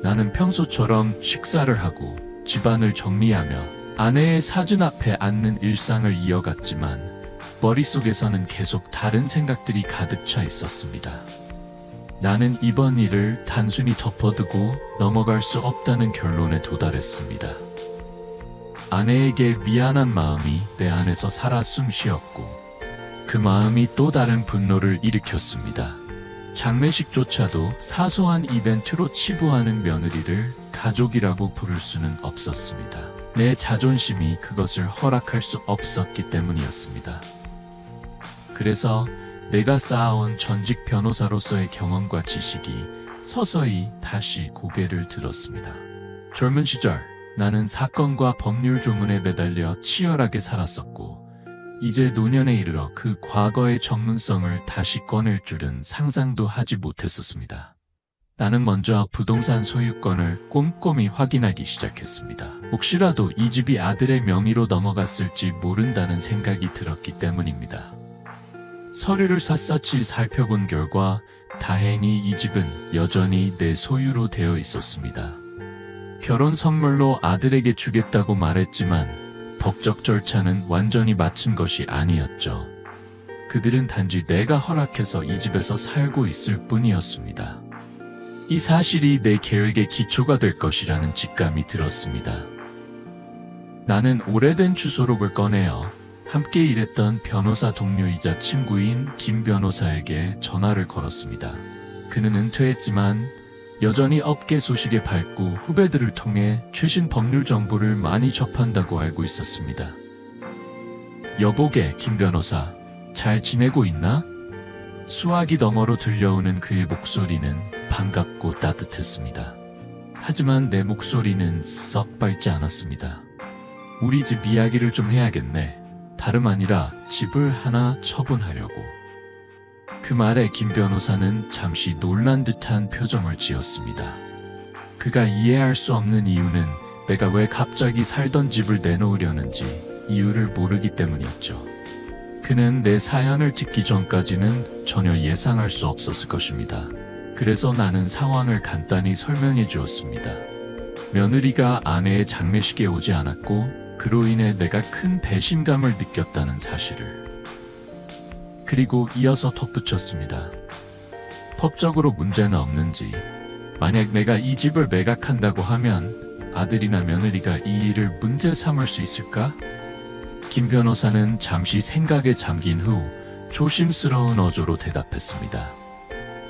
나는 평소처럼 식사를 하고 집안을 정리하며 아내의 사진 앞에 앉는 일상을 이어갔지만 머릿속에서는 계속 다른 생각들이 가득 차 있었습니다. 나는 이번 일을 단순히 덮어두고 넘어갈 수 없다는 결론에 도달했습니다. 아내에게 미안한 마음이 내 안에서 살아 숨쉬었고 그 마음이 또 다른 분노를 일으켰습니다. 장례식조차도 사소한 이벤트로 치부하는 며느리를 가족이라고 부를 수는 없었습니다. 내 자존심이 그것을 허락할 수 없었기 때문이었습니다. 그래서 내가 쌓아온 전직 변호사로서의 경험과 지식이 서서히 다시 고개를 들었습니다. 젊은 시절 나는 사건과 법률 조문에 매달려 치열하게 살았었고 이제 노년에 이르러 그 과거의 전문성을 다시 꺼낼 줄은 상상도 하지 못했었습니다. 나는 먼저 부동산 소유권을 꼼꼼히 확인하기 시작했습니다. 혹시라도 이 집이 아들의 명의로 넘어갔을지 모른다는 생각이 들었기 때문입니다. 서류를 샅샅이 살펴본 결과 다행히 이 집은 여전히 내 소유로 되어 있었습니다. 결혼 선물로 아들에게 주겠다고 말했지만 법적 절차는 완전히 마친 것이 아니었죠. 그들은 단지 내가 허락해서 이 집에서 살고 있을 뿐이었습니다. 이 사실이 내 계획의 기초가 될 것이라는 직감이 들었습니다. 나는 오래된 주소록을 꺼내어 함께 일했던 변호사 동료이자 친구인 김 변호사에게 전화를 걸었습니다. 그는 은퇴했지만 여전히 업계 소식에 밝고 후배들을 통해 최신 법률 정보를 많이 접한다고 알고 있었습니다. 여보게, 김 변호사, 잘 지내고 있나? 수화기 너머로 들려오는 그의 목소리는 반갑고 따뜻했습니다. 하지만 내 목소리는 썩 밝지 않았습니다. 우리 집 이야기를 좀 해야겠네. 다름 아니라 집을 하나 처분하려고. 그 말에 김 변호사는 잠시 놀란 듯한 표정을 지었습니다. 그가 이해할 수 없는 이유는 내가 왜 갑자기 살던 집을 내놓으려는지 이유를 모르기 때문이었죠. 그는 내 사연을 듣기 전까지는 전혀 예상할 수 없었을 것입니다. 그래서 나는 상황을 간단히 설명해 주었습니다. 며느리가 아내의 장례식에 오지 않았고 그로 인해 내가 큰 배신감을 느꼈다는 사실을. 그리고 이어서 덧붙였습니다. 법적으로 문제는 없는지, 만약 내가 이 집을 매각한다고 하면 아들이나 며느리가 이 일을 문제 삼을 수 있을까? 김 변호사는 잠시 생각에 잠긴 후 조심스러운 어조로 대답했습니다.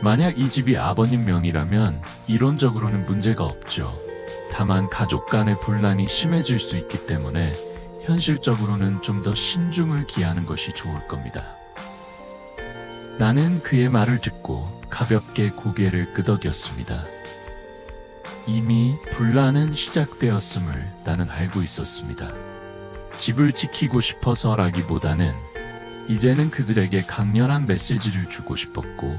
만약 이 집이 아버님 명의라면 이론적으로는 문제가 없죠. 다만 가족 간의 분란이 심해질 수 있기 때문에 현실적으로는 좀 더 신중을 기하는 것이 좋을 겁니다. 나는 그의 말을 듣고 가볍게 고개를 끄덕였습니다. 이미 분란은 시작되었음을 나는 알고 있었습니다. 집을 지키고 싶어서라기보다는 이제는 그들에게 강렬한 메시지를 주고 싶었고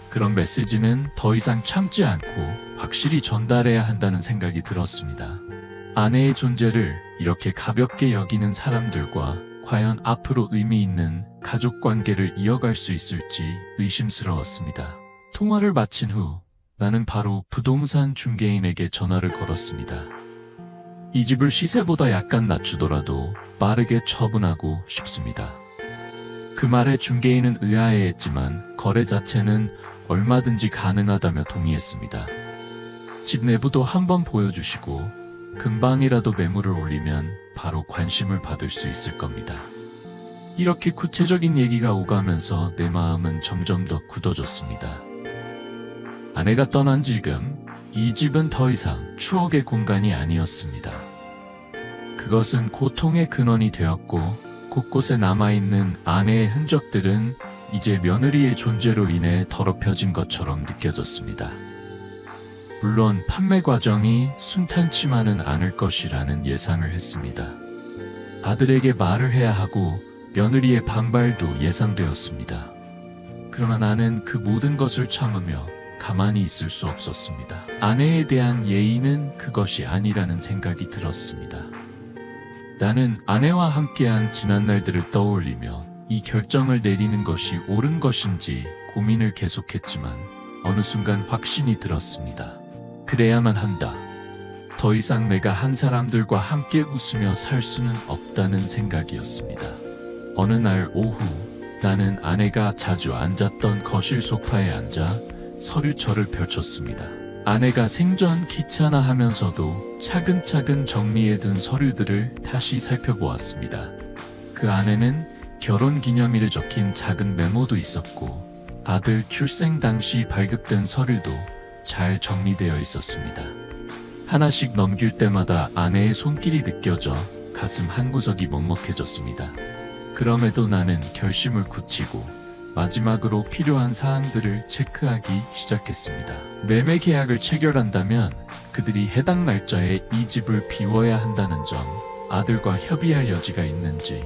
그런 메시지는 더 이상 참지 않고 확실히 전달해야 한다는 생각이 들었습니다. 아내의 존재를 이렇게 가볍게 여기는 사람들과 과연 앞으로 의미 있는 가족 관계를 이어갈 수 있을지 의심스러웠습니다. 통화를 마친 후 나는 바로 부동산 중개인에게 전화를 걸었습니다. 이 집을 시세보다 약간 낮추더라도 빠르게 처분하고 싶습니다. 그 말에 중개인은 의아해했지만 거래 자체는 얼마든지 가능하다며 동의했습니다. 집 내부도 한번 보여주시고 금방이라도 매물을 올리면 바로 관심을 받을 수 있을 겁니다. 이렇게 구체적인 얘기가 오가면서 내 마음은 점점 더 굳어졌습니다. 아내가 떠난 지금 이 집은 더 이상 추억의 공간이 아니었습니다. 그것은 고통의 근원이 되었고 곳곳에 남아있는 아내의 흔적들은 이제 며느리의 존재로 인해 더럽혀진 것처럼 느껴졌습니다. 물론 판매 과정이 순탄치만은 않을 것이라는 예상을 했습니다. 아들에게 말을 해야 하고 며느리의 반발도 예상되었습니다. 그러나 나는 그 모든 것을 참으며 가만히 있을 수 없었습니다. 아내에 대한 예의는 그것이 아니라는 생각이 들었습니다. 나는 아내와 함께한 지난 날들을 떠올리며 이 결정을 내리는 것이 옳은 것인지 고민을 계속했지만 어느 순간 확신이 들었습니다. 그래야만 한다. 더 이상 내가 한 사람들과 함께 웃으며 살 수는 없다는 생각이었습니다. 어느 날 오후 나는 아내가 자주 앉았던 거실 소파에 앉아 서류철을 펼쳤습니다. 아내가 생전 귀찮아 하면서도 차근차근 정리해둔 서류들을 다시 살펴보았습니다. 그 안에는 결혼 기념일에 적힌 작은 메모도 있었고 아들 출생 당시 발급된 서류도 잘 정리되어 있었습니다. 하나씩 넘길 때마다 아내의 손길이 느껴져 가슴 한구석이 먹먹해졌습니다. 그럼에도 나는 결심을 굳히고 마지막으로 필요한 사항들을 체크하기 시작했습니다. 매매 계약을 체결한다면 그들이 해당 날짜에 이 집을 비워야 한다는 점, 아들과 협의할 여지가 있는지,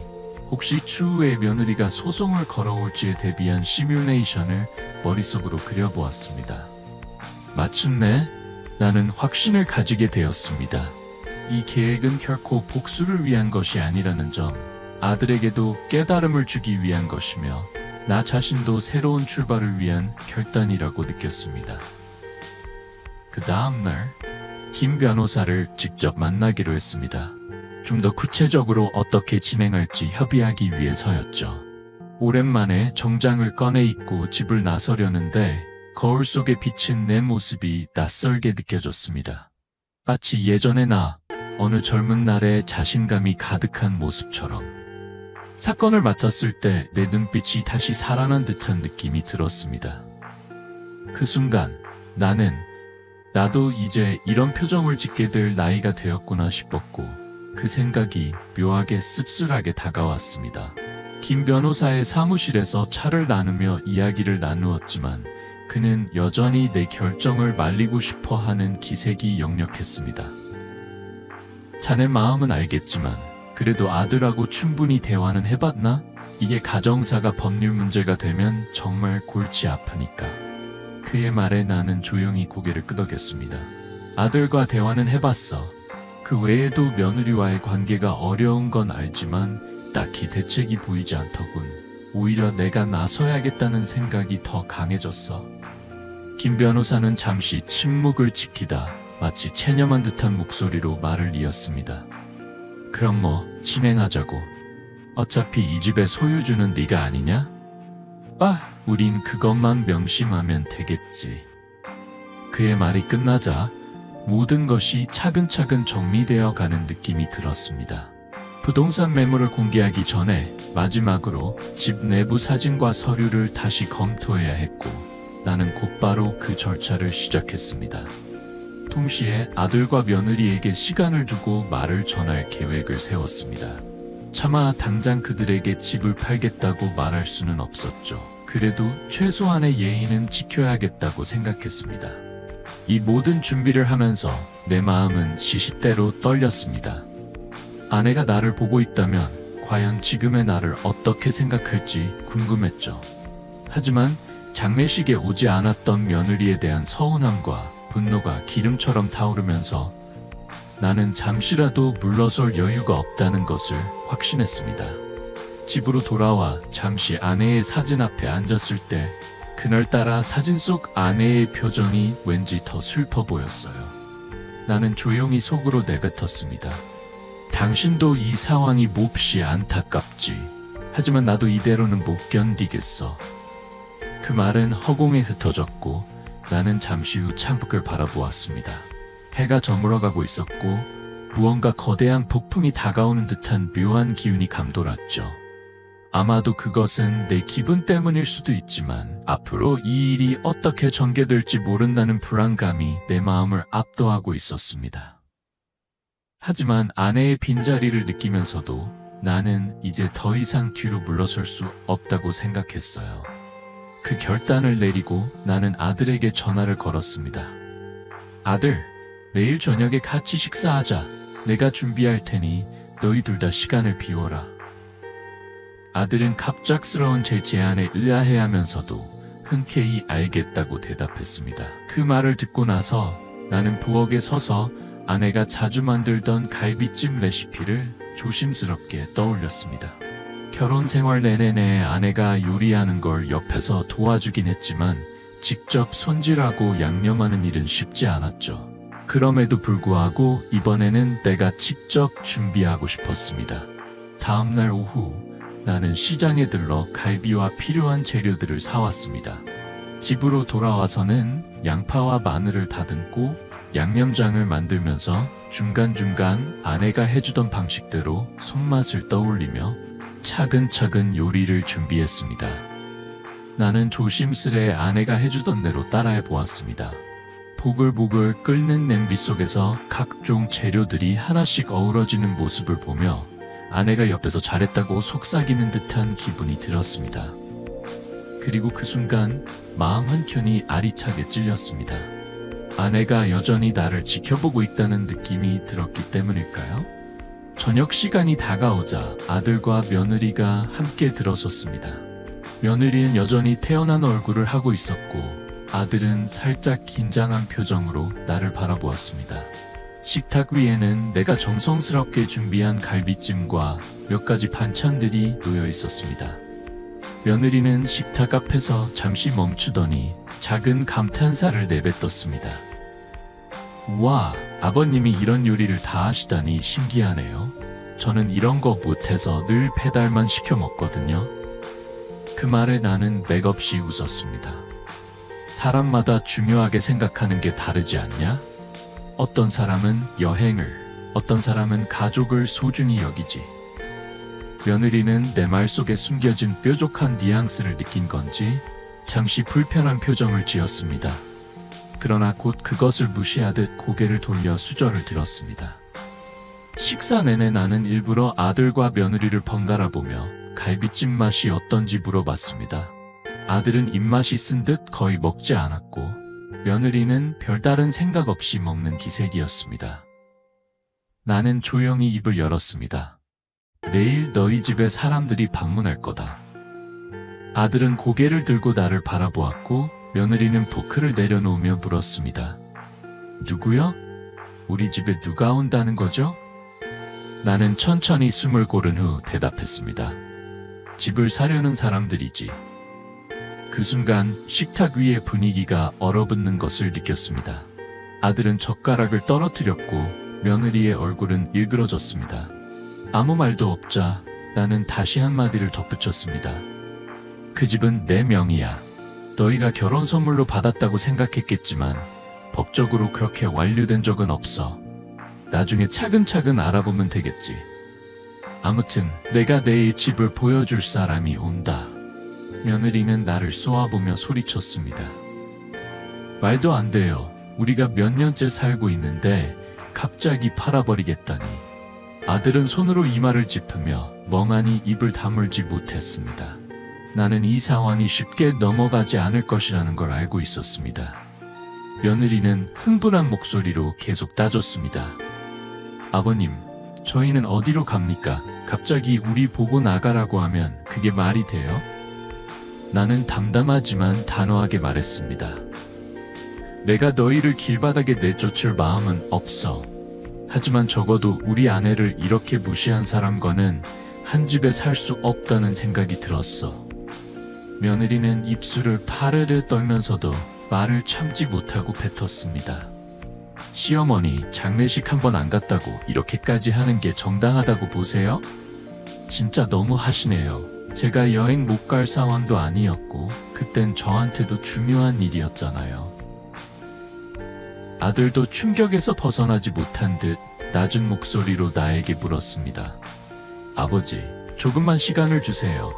혹시 추후에 며느리가 소송을 걸어올지에 대비한 시뮬레이션을 머릿속으로 그려보았습니다. 마침내 나는 확신을 가지게 되었습니다. 이 계획은 결코 복수를 위한 것이 아니라는 점, 아들에게도 깨달음을 주기 위한 것이며 나 자신도 새로운 출발을 위한 결단이라고 느꼈습니다. 그 다음날 김 변호사를 직접 만나기로 했습니다. 좀 더 구체적으로 어떻게 진행할지 협의하기 위해서였죠. 오랜만에 정장을 꺼내 입고 집을 나서려는데 거울 속에 비친 내 모습이 낯설게 느껴졌습니다. 마치 예전의 나, 어느 젊은 날의 자신감이 가득한 모습처럼. 사건을 맡았을 때 내 눈빛이 다시 살아난 듯한 느낌이 들었습니다. 그 순간 나도 이제 이런 표정을 짓게 될 나이가 되었구나 싶었고 그 생각이 묘하게 씁쓸하게 다가왔습니다. 김 변호사의 사무실에서 차를 나누며 이야기를 나누었지만 그는 여전히 내 결정을 말리고 싶어 하는 기색이 역력했습니다. 자네 마음은 알겠지만 그래도 아들하고 충분히 대화는 해봤나? 이게 가정사가 법률 문제가 되면 정말 골치 아프니까. 그의 말에 나는 조용히 고개를 끄덕였습니다. 아들과 대화는 해봤어. 그 외에도 며느리와의 관계가 어려운 건 알지만 딱히 대책이 보이지 않더군. 오히려 내가 나서야겠다는 생각이 더 강해졌어. 김 변호사는 잠시 침묵을 지키다 마치 체념한 듯한 목소리로 말을 이었습니다. 그럼 진행하자고. 어차피 이 집의 소유주는 네가 아니냐? 우린 그것만 명심하면 되겠지. 그의 말이 끝나자 모든 것이 차근차근 정리되어 가는 느낌이 들었습니다. 부동산 매물을 공개하기 전에 마지막으로 집 내부 사진과 서류를 다시 검토해야 했고 나는 곧바로 그 절차를 시작했습니다. 동시에 아들과 며느리에게 시간을 주고 말을 전할 계획을 세웠습니다. 차마 당장 그들에게 집을 팔겠다고 말할 수는 없었죠. 그래도 최소한의 예의는 지켜야겠다고 생각했습니다. 이 모든 준비를 하면서 내 마음은 시시때로 떨렸습니다. 아내가 나를 보고 있다면 과연 지금의 나를 어떻게 생각할지 궁금했죠. 하지만 장례식에 오지 않았던 며느리에 대한 서운함과 분노가 기름처럼 타오르면서 나는 잠시라도 물러설 여유가 없다는 것을 확신했습니다. 집으로 돌아와 잠시 아내의 사진 앞에 앉았을 때 그날따라 사진 속 아내의 표정이 왠지 더 슬퍼 보였어요. 나는 조용히 속으로 내뱉었습니다. 당신도 이 상황이 몹시 안타깝지. 하지만 나도 이대로는 못 견디겠어. 그 말은 허공에 흩어졌고 나는 잠시 후 창밖을 바라보았습니다. 해가 저물어가고 있었고 무언가 거대한 폭풍이 다가오는 듯한 묘한 기운이 감돌았죠. 아마도 그것은 내 기분 때문일 수도 있지만 앞으로 이 일이 어떻게 전개될지 모른다는 불안감이 내 마음을 압도하고 있었습니다. 하지만 아내의 빈자리를 느끼면서도 나는 이제 더 이상 뒤로 물러설 수 없다고 생각했어요. 그 결단을 내리고 나는 아들에게 전화를 걸었습니다. 아들, 내일 저녁에 같이 식사하자. 내가 준비할 테니 너희 둘 다 시간을 비워라. 아들은 갑작스러운 제 제안에 의아해하면서도 흔쾌히 알겠다고 대답했습니다. 그 말을 듣고 나서 나는 부엌에 서서 아내가 자주 만들던 갈비찜 레시피를 조심스럽게 떠올렸습니다. 결혼 생활 내내 아내가 요리하는 걸 옆에서 도와주긴 했지만 직접 손질하고 양념하는 일은 쉽지 않았죠. 그럼에도 불구하고 이번에는 내가 직접 준비하고 싶었습니다. 다음날 오후 나는 시장에 들러 갈비와 필요한 재료들을 사왔습니다. 집으로 돌아와서는 양파와 마늘을 다듬고 양념장을 만들면서 중간중간 아내가 해주던 방식대로 손맛을 떠올리며 차근차근 요리를 준비했습니다. 나는 조심스레 아내가 해주던 대로 따라해 보았습니다. 보글보글 끓는 냄비 속에서 각종 재료들이 하나씩 어우러지는 모습을 보며 아내가 옆에서 잘했다고 속삭이는 듯한 기분이 들었습니다. 그리고 그 순간 마음 한켠이 아리차게 찔렸습니다. 아내가 여전히 나를 지켜보고 있다는 느낌이 들었기 때문일까요? 저녁 시간이 다가오자 아들과 며느리가 함께 들어섰습니다. 며느리는 여전히 태연한 얼굴을 하고 있었고 아들은 살짝 긴장한 표정으로 나를 바라보았습니다. 식탁 위에는 내가 정성스럽게 준비한 갈비찜과 몇 가지 반찬들이 놓여 있었습니다. 며느리는 식탁 앞에서 잠시 멈추더니 작은 감탄사를 내뱉었습니다. 와, 아버님이 이런 요리를 다 하시다니 신기하네요. 저는 이런 거 못해서 늘 배달만 시켜 먹거든요. 그 말에 나는 맥없이 웃었습니다. 사람마다 중요하게 생각하는 게 다르지 않냐? 어떤 사람은 여행을, 어떤 사람은 가족을 소중히 여기지. 며느리는 내 말 속에 숨겨진 뾰족한 뉘앙스를 느낀 건지 잠시 불편한 표정을 지었습니다. 그러나 곧 그것을 무시하듯 고개를 돌려 수저를 들었습니다. 식사 내내 나는 일부러 아들과 며느리를 번갈아 보며 갈비찜 맛이 어떤지 물어봤습니다. 아들은 입맛이 쓴 듯 거의 먹지 않았고 며느리는 별다른 생각 없이 먹는 기색이었습니다. 나는 조용히 입을 열었습니다. 내일 너희 집에 사람들이 방문할 거다. 아들은 고개를 들고 나를 바라보았고 며느리는 포크를 내려놓으며 물었습니다. 누구요? 우리 집에 누가 온다는 거죠? 나는 천천히 숨을 고른 후 대답했습니다. 집을 사려는 사람들이지. 그 순간 식탁 위의 분위기가 얼어붙는 것을 느꼈습니다. 아들은 젓가락을 떨어뜨렸고 며느리의 얼굴은 일그러졌습니다. 아무 말도 없자 나는 다시 한마디를 덧붙였습니다. 그 집은 내 명의야. 너희가 결혼 선물로 받았다고 생각했겠지만 법적으로 그렇게 완료된 적은 없어. 나중에 차근차근 알아보면 되겠지. 아무튼 내가 내일 집을 보여줄 사람이 온다. 며느리는 나를 쏘아보며 소리쳤습니다. 말도 안 돼요. 우리가 몇 년째 살고 있는데 갑자기 팔아버리겠다니. 아들은 손으로 이마를 짚으며 멍하니 입을 다물지 못했습니다. 나는 이 상황이 쉽게 넘어가지 않을 것이라는 걸 알고 있었습니다. 며느리는 흥분한 목소리로 계속 따졌습니다. 아버님, 저희는 어디로 갑니까? 갑자기 우리 보고 나가라고 하면 그게 말이 돼요? 나는 담담하지만 단호하게 말했습니다. 내가 너희를 길바닥에 내쫓을 마음은 없어. 하지만 적어도 우리 아내를 이렇게 무시한 사람과는 한 집에 살 수 없다는 생각이 들었어. 며느리는 입술을 파르르 떨면서도 말을 참지 못하고 뱉었습니다. 시어머니, 장례식 한 번 안 갔다고 이렇게까지 하는 게 정당하다고 보세요? 진짜 너무 하시네요. 제가 여행 못 갈 상황도 아니었고 그땐 저한테도 중요한 일이었잖아요. 아들도 충격에서 벗어나지 못한 듯 낮은 목소리로 나에게 물었습니다. 아버지, 조금만 시간을 주세요.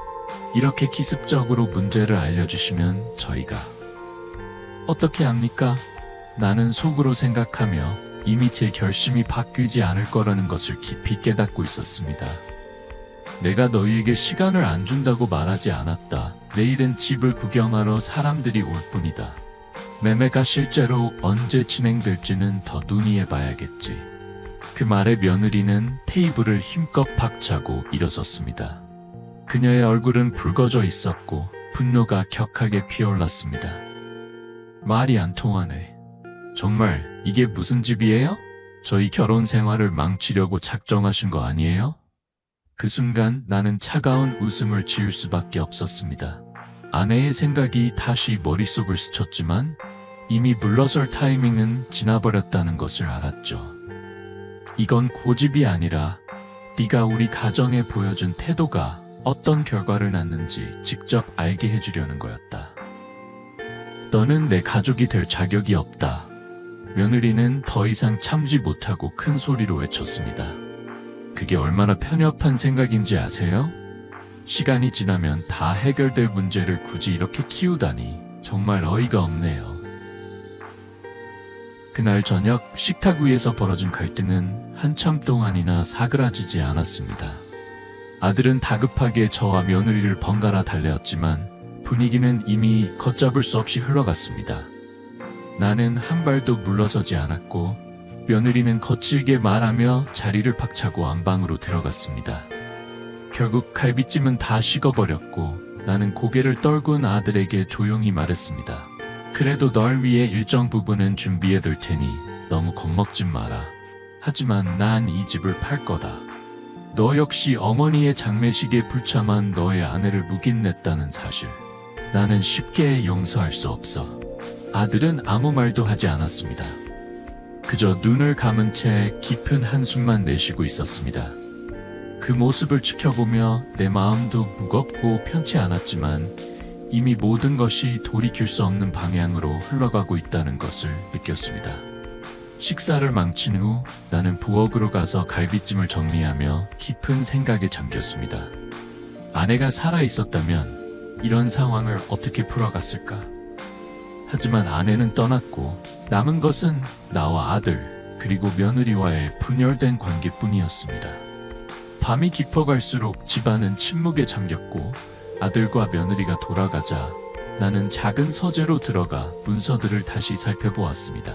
이렇게 기습적으로 문제를 알려주시면 저희가 어떻게 합니까? 나는 속으로 생각하며 이미 제 결심이 바뀌지 않을 거라는 것을 깊이 깨닫고 있었습니다. 내가 너희에게 시간을 안 준다고 말하지 않았다. 내일은 집을 구경하러 사람들이 올 뿐이다. 매매가 실제로 언제 진행될지는 더 논의해 봐야겠지. 그 말에 며느리는 테이블을 힘껏 박차고 일어섰습니다. 그녀의 얼굴은 붉어져 있었고 분노가 격하게 피어올랐습니다. 말이 안 통하네. 정말 이게 무슨 집이에요? 저희 결혼 생활을 망치려고 작정하신 거 아니에요? 그 순간 나는 차가운 웃음을 지을 수밖에 없었습니다. 아내의 생각이 다시 머릿속을 스쳤지만 이미 물러설 타이밍은 지나버렸다는 것을 알았죠. 이건 고집이 아니라 네가 우리 가정에 보여준 태도가 어떤 결과를 낳는지 직접 알게 해주려는 거였다. 너는 내 가족이 될 자격이 없다. 며느리는 더 이상 참지 못하고 큰 소리로 외쳤습니다. 그게 얼마나 편협한 생각인지 아세요? 시간이 지나면 다 해결될 문제를 굳이 이렇게 키우다니 정말 어이가 없네요. 그날 저녁 식탁 위에서 벌어진 갈등은 한참 동안이나 사그라지지 않았습니다. 아들은 다급하게 저와 며느리를 번갈아 달래었지만 분위기는 이미 걷잡을 수 없이 흘러갔습니다. 나는 한 발도 물러서지 않았고 며느리는 거칠게 말하며 자리를 박차고 안방으로 들어갔습니다. 결국 갈비찜은 다 식어버렸고 나는 고개를 떨군 아들에게 조용히 말했습니다. 그래도 널 위해 일정 부분은 준비해둘 테니 너무 겁먹지 마라. 하지만 난 이 집을 팔 거다. 너 역시 어머니의 장례식에 불참한 너의 아내를 묵인냈다는 사실. 나는 쉽게 용서할 수 없어. 아들은 아무 말도 하지 않았습니다. 그저 눈을 감은 채 깊은 한숨만 내쉬고 있었습니다. 그 모습을 지켜보며 내 마음도 무겁고 편치 않았지만 이미 모든 것이 돌이킬 수 없는 방향으로 흘러가고 있다는 것을 느꼈습니다. 식사를 마친 후 나는 부엌으로 가서 갈비찜을 정리하며 깊은 생각에 잠겼습니다. 아내가 살아 있었다면 이런 상황을 어떻게 풀어갔을까? 하지만 아내는 떠났고 남은 것은 나와 아들 그리고 며느리와의 분열된 관계뿐이었습니다. 밤이 깊어갈수록 집안은 침묵에 잠겼고 아들과 며느리가 돌아가자 나는 작은 서재로 들어가 문서들을 다시 살펴보았습니다.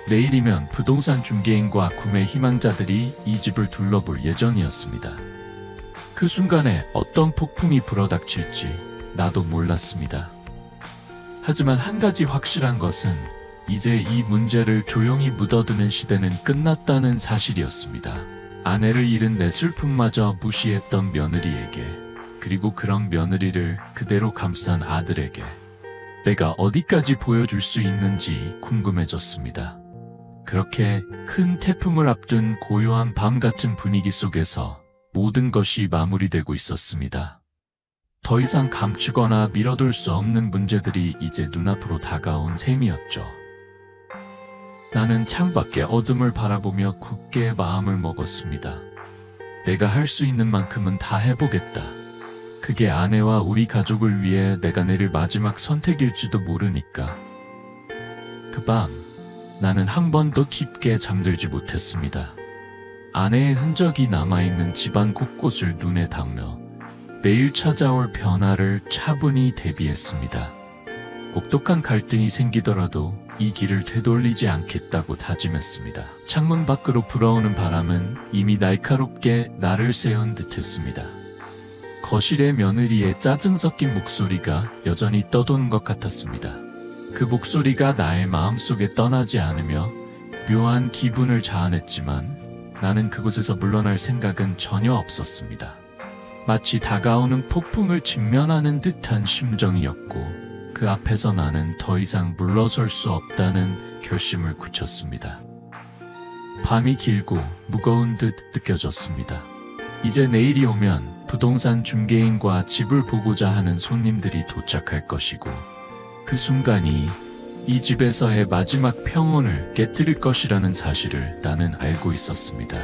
내일이면 부동산 중개인과 구매 희망자들이 이 집을 둘러볼 예정이었습니다. 그 순간에 어떤 폭풍이 불어닥칠지 나도 몰랐습니다. 하지만 한 가지 확실한 것은 이제 이 문제를 조용히 묻어두는 시대는 끝났다는 사실이었습니다. 아내를 잃은 내 슬픔마저 무시했던 며느리에게, 그리고 그런 며느리를 그대로 감싼 아들에게 내가 어디까지 보여줄 수 있는지 궁금해졌습니다. 그렇게 큰 태풍을 앞둔 고요한 밤 같은 분위기 속에서 모든 것이 마무리되고 있었습니다. 더 이상 감추거나 미뤄둘 수 없는 문제들이 이제 눈앞으로 다가온 셈이었죠. 나는 창밖의 어둠을 바라보며 굳게 마음을 먹었습니다. 내가 할 수 있는 만큼은 다 해보겠다. 그게 아내와 우리 가족을 위해 내가 내릴 마지막 선택일지도 모르니까. 그 밤, 나는 한 번도 깊게 잠들지 못했습니다. 아내의 흔적이 남아있는 집안 곳곳을 눈에 담며 내일 찾아올 변화를 차분히 대비했습니다. 혹독한 갈등이 생기더라도 이 길을 되돌리지 않겠다고 다짐했습니다. 창문 밖으로 불어오는 바람은 이미 날카롭게 나를 세운 듯했습니다. 거실의 며느리의 짜증 섞인 목소리가 여전히 떠도는 것 같았습니다. 그 목소리가 나의 마음속에 떠나지 않으며 묘한 기분을 자아냈지만 나는 그곳에서 물러날 생각은 전혀 없었습니다. 마치 다가오는 폭풍을 직면하는 듯한 심정이었고 그 앞에서 나는 더 이상 물러설 수 없다는 결심을 굳혔습니다. 밤이 길고 무거운 듯 느껴졌습니다. 이제 내일이 오면 부동산 중개인과 집을 보고자 하는 손님들이 도착할 것이고 그 순간이 이 집에서의 마지막 평온을 깨뜨릴 것이라는 사실을 나는 알고 있었습니다.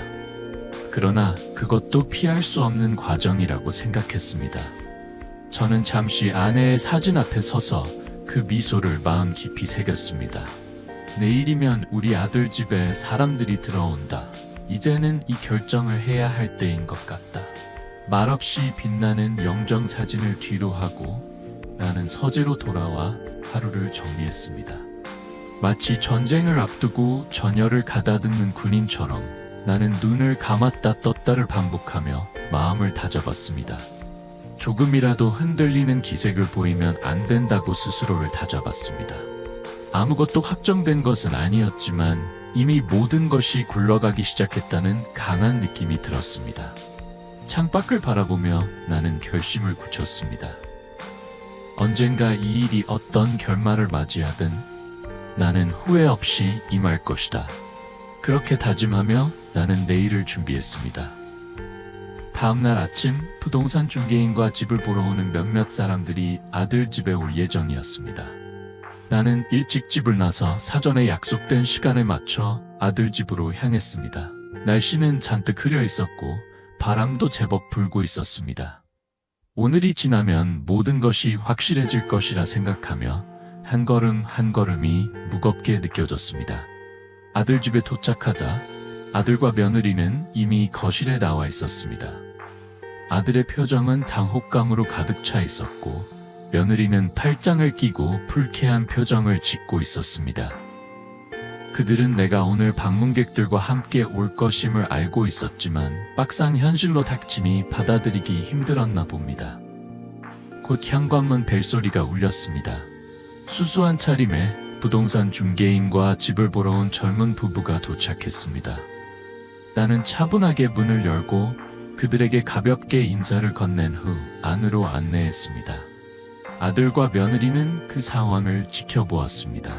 그러나 그것도 피할 수 없는 과정이라고 생각했습니다. 저는 잠시 아내의 사진 앞에 서서 그 미소를 마음 깊이 새겼습니다. 내일이면 우리 아들 집에 사람들이 들어온다. 이제는 이 결정을 해야 할 때인 것 같다. 말없이 빛나는 영정 사진을 뒤로 하고 나는 서재로 돌아와 하루를 정리했습니다. 마치 전쟁을 앞두고 전열을 가다듬는 군인처럼 나는 눈을 감았다 떴다를 반복하며 마음을 다잡았습니다. 조금이라도 흔들리는 기색을 보이면 안 된다고 스스로를 다잡았습니다. 아무것도 확정된 것은 아니었지만 이미 모든 것이 굴러가기 시작했다는 강한 느낌이 들었습니다. 창밖을 바라보며 나는 결심을 굳혔습니다. 언젠가 이 일이 어떤 결말을 맞이하든 나는 후회 없이 임할 것이다. 그렇게 다짐하며 나는 내일을 준비했습니다. 다음날 아침 부동산 중개인과 집을 보러 오는 몇몇 사람들이 아들 집에 올 예정이었습니다. 나는 일찍 집을 나서 사전에 약속된 시간에 맞춰 아들 집으로 향했습니다. 날씨는 잔뜩 흐려 있었고 바람도 제법 불고 있었습니다. 오늘이 지나면 모든 것이 확실해질 것이라 생각하며 한 걸음 한 걸음이 무겁게 느껴졌습니다. 아들 집에 도착하자 아들과 며느리는 이미 거실에 나와 있었습니다. 아들의 표정은 당혹감으로 가득 차 있었고 며느리는 팔짱을 끼고 불쾌한 표정을 짓고 있었습니다. 그들은 내가 오늘 방문객들과 함께 올 것임을 알고 있었지만 막상 현실로 닥치니 받아들이기 힘들었나 봅니다. 곧 현관문 벨소리가 울렸습니다. 수수한 차림에 부동산 중개인과 집을 보러 온 젊은 부부가 도착했습니다. 나는 차분하게 문을 열고 그들에게 가볍게 인사를 건넨 후 안으로 안내했습니다. 아들과 며느리는 그 상황을 지켜보았습니다.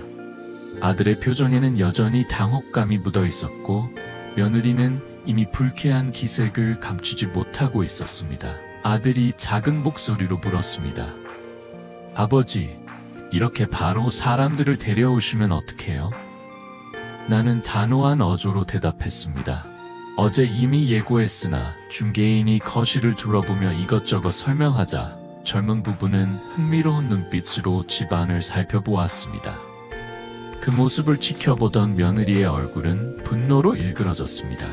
아들의 표정에는 여전히 당혹감이 묻어 있었고 며느리는 이미 불쾌한 기색을 감추지 못하고 있었습니다. 아들이 작은 목소리로 물었습니다. 아버지, 이렇게 바로 사람들을 데려오시면 어떡해요? 나는 단호한 어조로 대답했습니다. 어제 이미 예고했으나 중개인이 거실을 둘러보며 이것저것 설명하자 젊은 부부는 흥미로운 눈빛으로 집안을 살펴보았습니다. 그 모습을 지켜보던 며느리의 얼굴은 분노로 일그러졌습니다.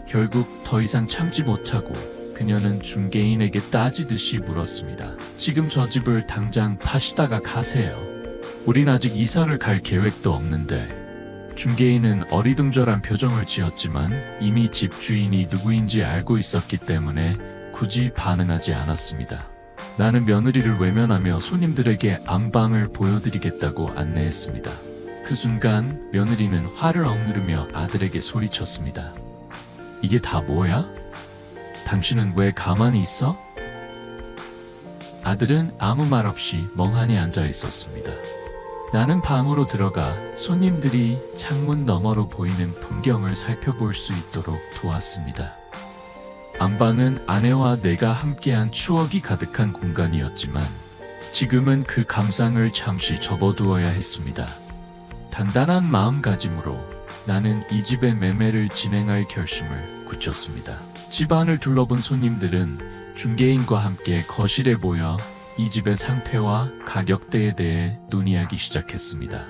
결국 더 이상 참지 못하고 그녀는 중개인에게 따지듯이 물었습니다. 지금 저 집을 당장 파시다가 가세요. 우린 아직 이사를 갈 계획도 없는데. 중개인은 어리둥절한 표정을 지었지만 이미 집주인이 누구인지 알고 있었기 때문에 굳이 반응하지 않았습니다. 나는 며느리를 외면하며 손님들에게 안방을 보여드리겠다고 안내했습니다. 그 순간 며느리는 화를 억누르며 아들에게 소리쳤습니다. 이게 다 뭐야? 당신은 왜 가만히 있어? 아들은 아무 말 없이 멍하니 앉아 있었습니다. 나는 방으로 들어가 손님들이 창문 너머로 보이는 풍경을 살펴볼 수 있도록 도왔습니다. 안방은 아내와 내가 함께한 추억이 가득한 공간이었지만 지금은 그 감상을 잠시 접어두어야 했습니다. 단단한 마음가짐으로 나는 이 집의 매매를 진행할 결심을 굳혔습니다. 집안을 둘러본 손님들은 중개인과 함께 거실에 모여 이 집의 상태와 가격대에 대해 논의하기 시작했습니다.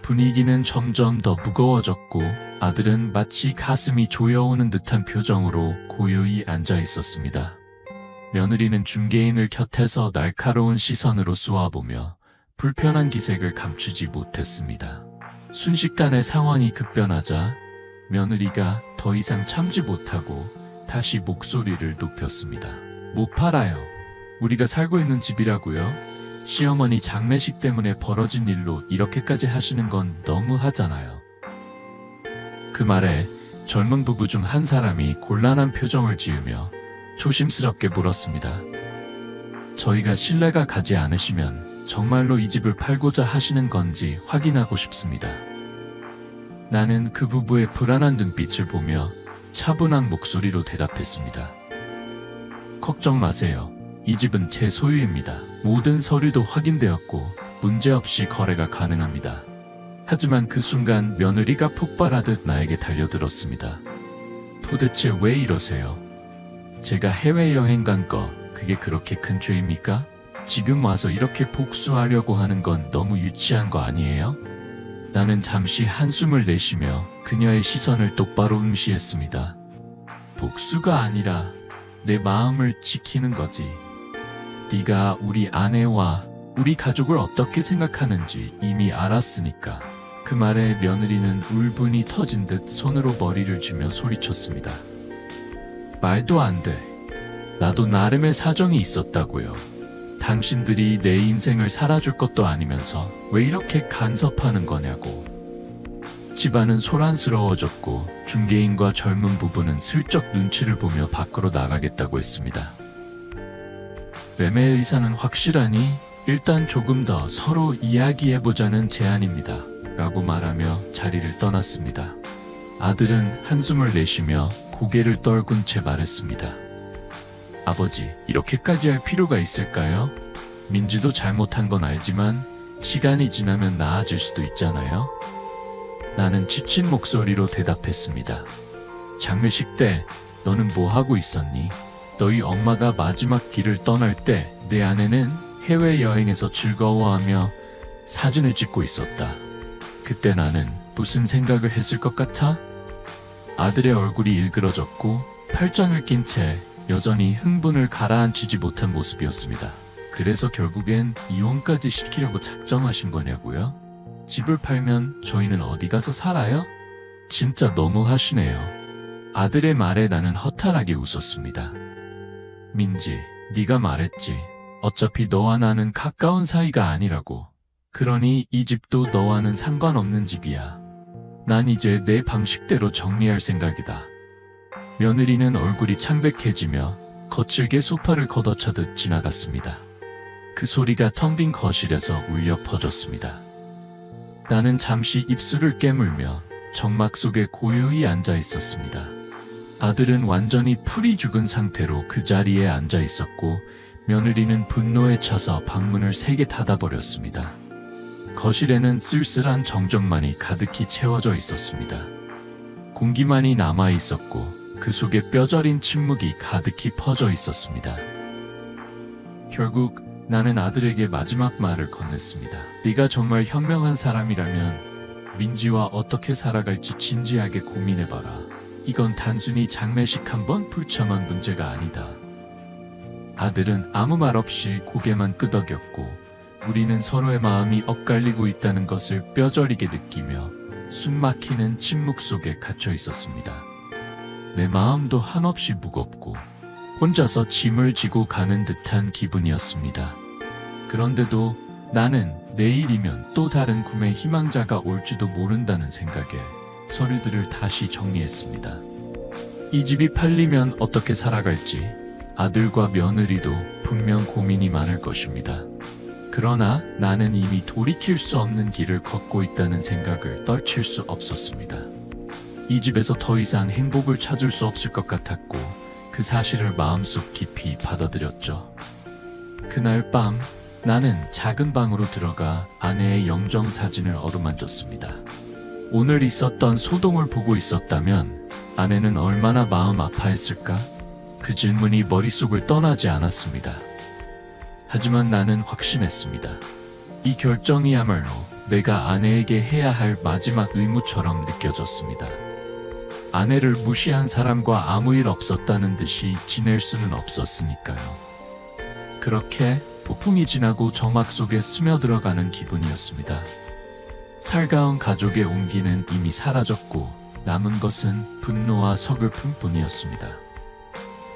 분위기는 점점 더 무거워졌고 아들은 마치 가슴이 조여오는 듯한 표정으로 고요히 앉아 있었습니다. 며느리는 중개인을 곁에서 날카로운 시선으로 쏘아보며 불편한 기색을 감추지 못했습니다. 순식간에 상황이 급변하자 며느리가 더 이상 참지 못하고 다시 목소리를 높였습니다. 못 팔아요. 우리가 살고 있는 집이라고요? 시어머니 장례식 때문에 벌어진 일로 이렇게까지 하시는 건 너무하잖아요. 그 말에 젊은 부부 중 한 사람이 곤란한 표정을 지으며 조심스럽게 물었습니다. 저희가 신뢰가 가지 않으시면 정말로 이 집을 팔고자 하시는 건지 확인하고 싶습니다. 나는 그 부부의 불안한 눈빛을 보며 차분한 목소리로 대답했습니다. 걱정 마세요. 이 집은 제 소유입니다. 모든 서류도 확인되었고 문제없이 거래가 가능합니다. 하지만 그 순간 며느리가 폭발하듯 나에게 달려들었습니다. 도대체 왜 이러세요? 제가 해외여행 간 거 그게 그렇게 큰 죄입니까? 지금 와서 이렇게 복수하려고 하는 건 너무 유치한 거 아니에요? 나는 잠시 한숨을 내쉬며 그녀의 시선을 똑바로 응시했습니다. 복수가 아니라 내 마음을 지키는 거지. 네가 우리 아내와 우리 가족을 어떻게 생각하는지 이미 알았으니까. 그 말에 며느리는 울분이 터진 듯 손으로 머리를 쥐며 소리쳤습니다. 말도 안 돼. 나도 나름의 사정이 있었다고요. 당신들이 내 인생을 살아줄 것도 아니면서 왜 이렇게 간섭하는 거냐고. 집안은 소란스러워졌고 중개인과 젊은 부부는 슬쩍 눈치를 보며 밖으로 나가겠다고 했습니다. 매매 의사는 확실하니 일단 조금 더 서로 이야기해보자는 제안입니다. 라고 말하며 자리를 떠났습니다. 아들은 한숨을 내쉬며 고개를 떨군 채 말했습니다. 아버지, 이렇게까지 할 필요가 있을까요? 민지도 잘못한 건 알지만 시간이 지나면 나아질 수도 있잖아요? 나는 지친 목소리로 대답했습니다. 장례식 때 너는 뭐 하고 있었니? 너희 엄마가 마지막 길을 떠날 때 내 아내는 해외여행에서 즐거워하며 사진을 찍고 있었다. 그때 나는 무슨 생각을 했을 것 같아? 아들의 얼굴이 일그러졌고 팔짱을 낀 채 여전히 흥분을 가라앉히지 못한 모습이었습니다. 그래서 결국엔 이혼까지 시키려고 작정하신 거냐고요? 집을 팔면 저희는 어디 가서 살아요? 진짜 너무하시네요. 아들의 말에 나는 허탈하게 웃었습니다. 민지, 네가 말했지. 어차피 너와 나는 가까운 사이가 아니라고. 그러니 이 집도 너와는 상관없는 집이야. 난 이제 내 방식대로 정리할 생각이다. 며느리는 얼굴이 창백해지며 거칠게 소파를 걷어차듯 지나갔습니다. 그 소리가 텅 빈 거실에서 울려 퍼졌습니다. 나는 잠시 입술을 깨물며 정막 속에 고요히 앉아 있었습니다. 아들은 완전히 풀이 죽은 상태로 그 자리에 앉아 있었고 며느리는 분노에 차서 방문을 세게 닫아버렸습니다. 거실에는 쓸쓸한 정적만이 가득히 채워져 있었습니다. 공기만이 남아 있었고 그 속에 뼈저린 침묵이 가득히 퍼져 있었습니다. 결국 나는 아들에게 마지막 말을 건넸습니다. 네가 정말 현명한 사람이라면 민지와 어떻게 살아갈지 진지하게 고민해봐라. 이건 단순히 장례식 한번 불참한 문제가 아니다. 아들은 아무 말 없이 고개만 끄덕였고 우리는 서로의 마음이 엇갈리고 있다는 것을 뼈저리게 느끼며 숨막히는 침묵 속에 갇혀 있었습니다. 내 마음도 한없이 무겁고 혼자서 짐을 지고 가는 듯한 기분이었습니다. 그런데도 나는 내일이면 또 다른 구매 희망자가 올지도 모른다는 생각에 서류들을 다시 정리했습니다. 이 집이 팔리면 어떻게 살아갈지 아들과 며느리도 분명 고민이 많을 것입니다. 그러나 나는 이미 돌이킬 수 없는 길을 걷고 있다는 생각을 떨칠 수 없었습니다. 이 집에서 더 이상 행복을 찾을 수 없을 것 같았고 그 사실을 마음속 깊이 받아들였죠. 그날 밤 나는 작은 방으로 들어가 아내의 영정 사진을 어루만졌습니다. 오늘 있었던 소동을 보고 있었다면 아내는 얼마나 마음 아파했을까? 그 질문이 머릿속을 떠나지 않았습니다. 하지만 나는 확신했습니다. 이 결정이야말로 내가 아내에게 해야 할 마지막 의무처럼 느껴졌습니다. 아내를 무시한 사람과 아무 일 없었다는 듯이 지낼 수는 없었으니까요. 그렇게 폭풍이 지나고 정막 속에 스며들어가는 기분이었습니다. 살가운 가족의 온기는 이미 사라졌고 남은 것은 분노와 서글픔뿐이었습니다.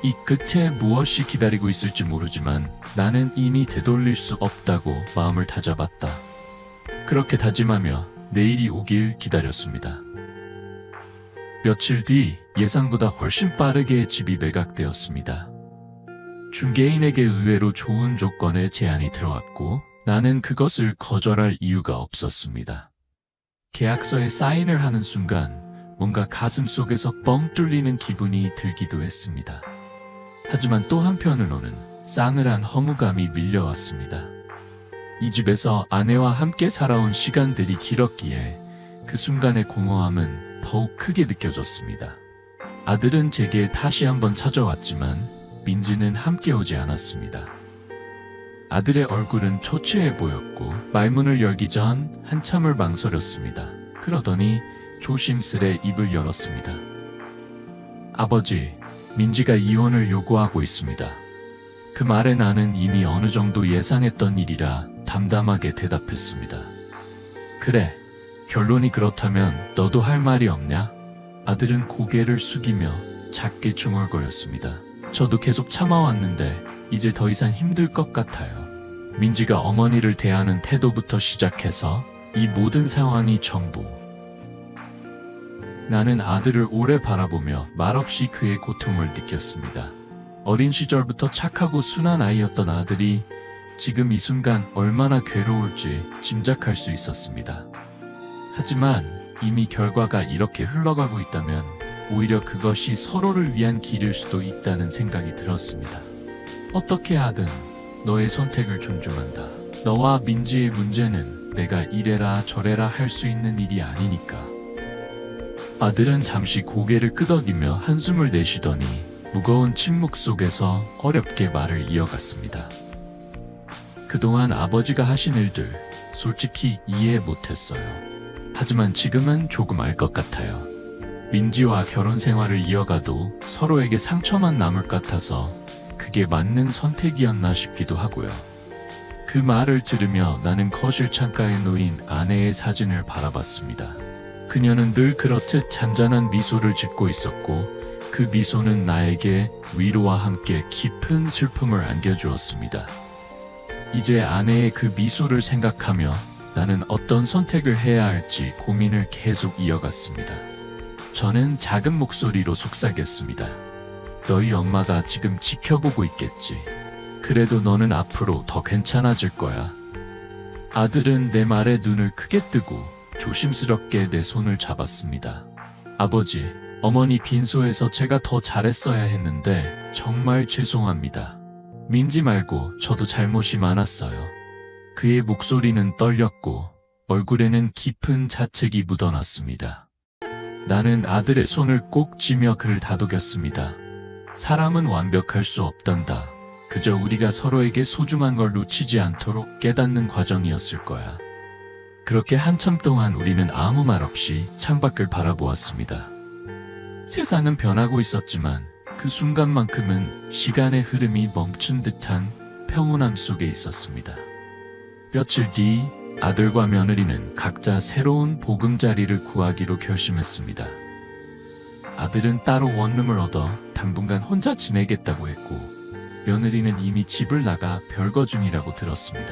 이 끝에 무엇이 기다리고 있을지 모르지만 나는 이미 되돌릴 수 없다고 마음을 다잡았다. 그렇게 다짐하며 내일이 오길 기다렸습니다. 며칠 뒤 예상보다 훨씬 빠르게 집이 매각되었습니다. 중개인에게 의외로 좋은 조건의 제안이 들어왔고 나는 그것을 거절할 이유가 없었습니다. 계약서에 사인을 하는 순간 뭔가 가슴 속에서 뻥 뚫리는 기분이 들기도 했습니다. 하지만 또 한편으로는 싸늘한 허무감이 밀려왔습니다. 이 집에서 아내와 함께 살아온 시간들이 길었기에 그 순간의 공허함은 더욱 크게 느껴졌습니다. 아들은 제게 다시 한번 찾아왔지만 민지는 함께 오지 않았습니다. 아들의 얼굴은 초췌해 보였고 말문을 열기 전 한참을 망설였습니다. 그러더니 조심스레 입을 열었습니다. 아버지, 민지가 이혼을 요구하고 있습니다. 그 말에 나는 이미 어느 정도 예상했던 일이라 담담하게 대답했습니다. 그래, 결론이 그렇다면 너도 할 말이 없냐? 아들은 고개를 숙이며 작게 중얼거렸습니다. 저도 계속 참아왔는데 이제 더 이상 힘들 것 같아요. 민지가 어머니를 대하는 태도부터 시작해서 이 모든 상황이 전부 나는 아들을 오래 바라보며 말없이 그의 고통을 느꼈습니다. 어린 시절부터 착하고 순한 아이였던 아들이 지금 이 순간 얼마나 괴로울지 짐작할 수 있었습니다. 하지만 이미 결과가 이렇게 흘러가고 있다면 오히려 그것이 서로를 위한 길일 수도 있다는 생각이 들었습니다. 어떻게 하든 너의 선택을 존중한다. 너와 민지의 문제는 내가 이래라 저래라 할 수 있는 일이 아니니까. 아들은 잠시 고개를 끄덕이며 한숨을 내쉬더니 무거운 침묵 속에서 어렵게 말을 이어갔습니다. 그동안 아버지가 하신 일들 솔직히 이해 못했어요. 하지만 지금은 조금 알 것 같아요. 민지와 결혼 생활을 이어가도 서로에게 상처만 남을 것 같아서 그게 맞는 선택이었나 싶기도 하고요. 그 말을 들으며 나는 거실 창가에 놓인 아내의 사진을 바라봤습니다. 그녀는 늘 그렇듯 잔잔한 미소를 짓고 있었고 그 미소는 나에게 위로와 함께 깊은 슬픔을 안겨주었습니다. 이제 아내의 그 미소를 생각하며 나는 어떤 선택을 해야 할지 고민을 계속 이어갔습니다. 저는 작은 목소리로 속삭였습니다. 너희 엄마가 지금 지켜보고 있겠지. 그래도 너는 앞으로 더 괜찮아질 거야. 아들은 내 말에 눈을 크게 뜨고 조심스럽게 내 손을 잡았습니다. 아버지, 어머니 빈소에서 제가 더 잘했어야 했는데 정말 죄송합니다. 민지 말고 저도 잘못이 많았어요. 그의 목소리는 떨렸고 얼굴에는 깊은 자책이 묻어났습니다. 나는 아들의 손을 꼭 쥐며 그를 다독였습니다. 사람은 완벽할 수 없단다. 그저 우리가 서로에게 소중한 걸 놓치지 않도록 깨닫는 과정이었을 거야. 그렇게 한참 동안 우리는 아무 말 없이 창밖을 바라보았습니다. 세상은 변하고 있었지만 그 순간만큼은 시간의 흐름이 멈춘 듯한 평온함 속에 있었습니다. 며칠 뒤 아들과 며느리는 각자 새로운 보금자리를 구하기로 결심했습니다. 아들은 따로 원룸을 얻어 당분간 혼자 지내겠다고 했고 며느리는 이미 집을 나가 별거 중이라고 들었습니다.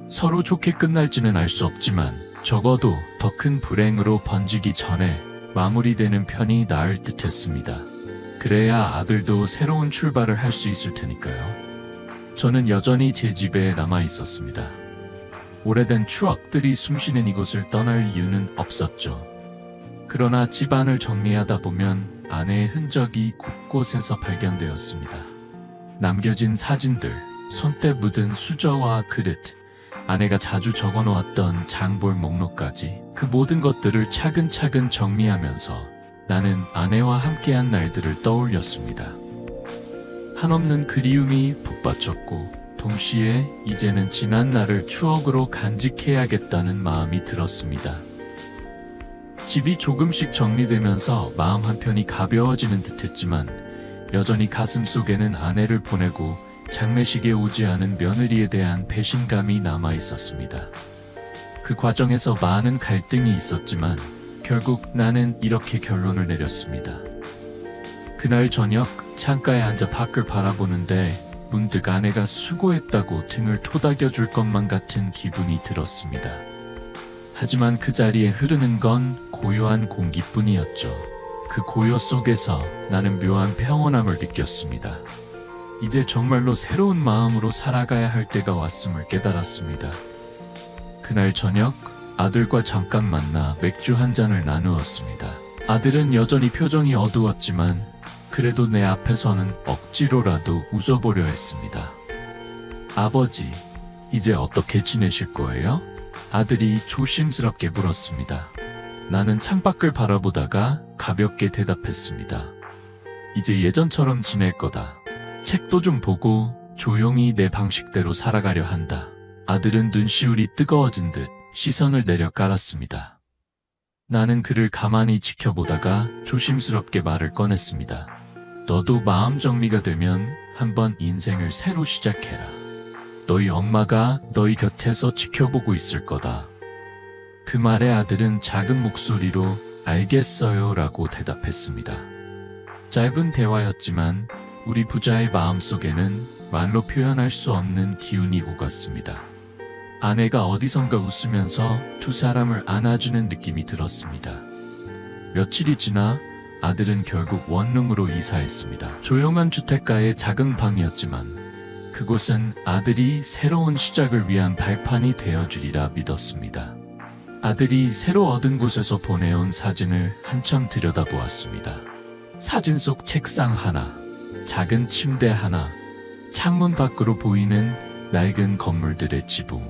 서로 좋게 끝날지는 알 수 없지만 적어도 더 큰 불행으로 번지기 전에 마무리되는 편이 나을 듯했습니다. 그래야 아들도 새로운 출발을 할 수 있을 테니까요. 저는 여전히 제 집에 남아 있었습니다. 오래된 추억들이 숨쉬는 이곳을 떠날 이유는 없었죠. 그러나 집안을 정리하다 보면 아내의 흔적이 곳곳에서 발견되었습니다. 남겨진 사진들, 손때 묻은 수저와 그릇, 아내가 자주 적어놓았던 장볼 목록까지 그 모든 것들을 차근차근 정리하면서 나는 아내와 함께한 날들을 떠올렸습니다. 한없는 그리움이 북받쳤고 동시에 이제는 지난 날을 추억으로 간직해야겠다는 마음이 들었습니다. 집이 조금씩 정리되면서 마음 한편이 가벼워지는 듯했지만 여전히 가슴속에는 아내를 보내고 장례식에 오지 않은 며느리에 대한 배신감이 남아 있었습니다. 그 과정에서 많은 갈등이 있었지만 결국 나는 이렇게 결론을 내렸습니다. 그날 저녁 창가에 앉아 밖을 바라보는데 문득 아내가 수고했다고 등을 토닥여줄 것만 같은 기분이 들었습니다. 하지만 그 자리에 흐르는 건 고요한 공기뿐이었죠. 그 고요 속에서 나는 묘한 평온함을 느꼈습니다. 이제 정말로 새로운 마음으로 살아가야 할 때가 왔음을 깨달았습니다. 그날 저녁 아들과 잠깐 만나 맥주 한 잔을 나누었습니다. 아들은 여전히 표정이 어두웠지만 그래도 내 앞에서는 억지로라도 웃어보려 했습니다. 아버지, 이제 어떻게 지내실 거예요? 아들이 조심스럽게 물었습니다. 나는 창밖을 바라보다가 가볍게 대답했습니다. 이제 예전처럼 지낼 거다. 책도 좀 보고 조용히 내 방식대로 살아가려 한다. 아들은 눈시울이 뜨거워진 듯 시선을 내려 깔았습니다. 나는 그를 가만히 지켜보다가 조심스럽게 말을 꺼냈습니다. 너도 마음 정리가 되면 한번 인생을 새로 시작해라. 너희 엄마가 너희 곁에서 지켜보고 있을 거다. 그 말에 아들은 작은 목소리로 알겠어요 라고 대답했습니다. 짧은 대화였지만 우리 부자의 마음속에는 말로 표현할 수 없는 기운이 오갔습니다. 아내가 어디선가 웃으면서 두 사람을 안아주는 느낌이 들었습니다. 며칠이 지나 아들은 결국 원룸으로 이사했습니다. 조용한 주택가의 작은 방이었지만 그곳은 아들이 새로운 시작을 위한 발판이 되어주리라 믿었습니다. 아들이 새로 얻은 곳에서 보내온 사진을 한참 들여다보았습니다. 사진 속 책상 하나, 작은 침대 하나, 창문 밖으로 보이는 낡은 건물들의 지붕.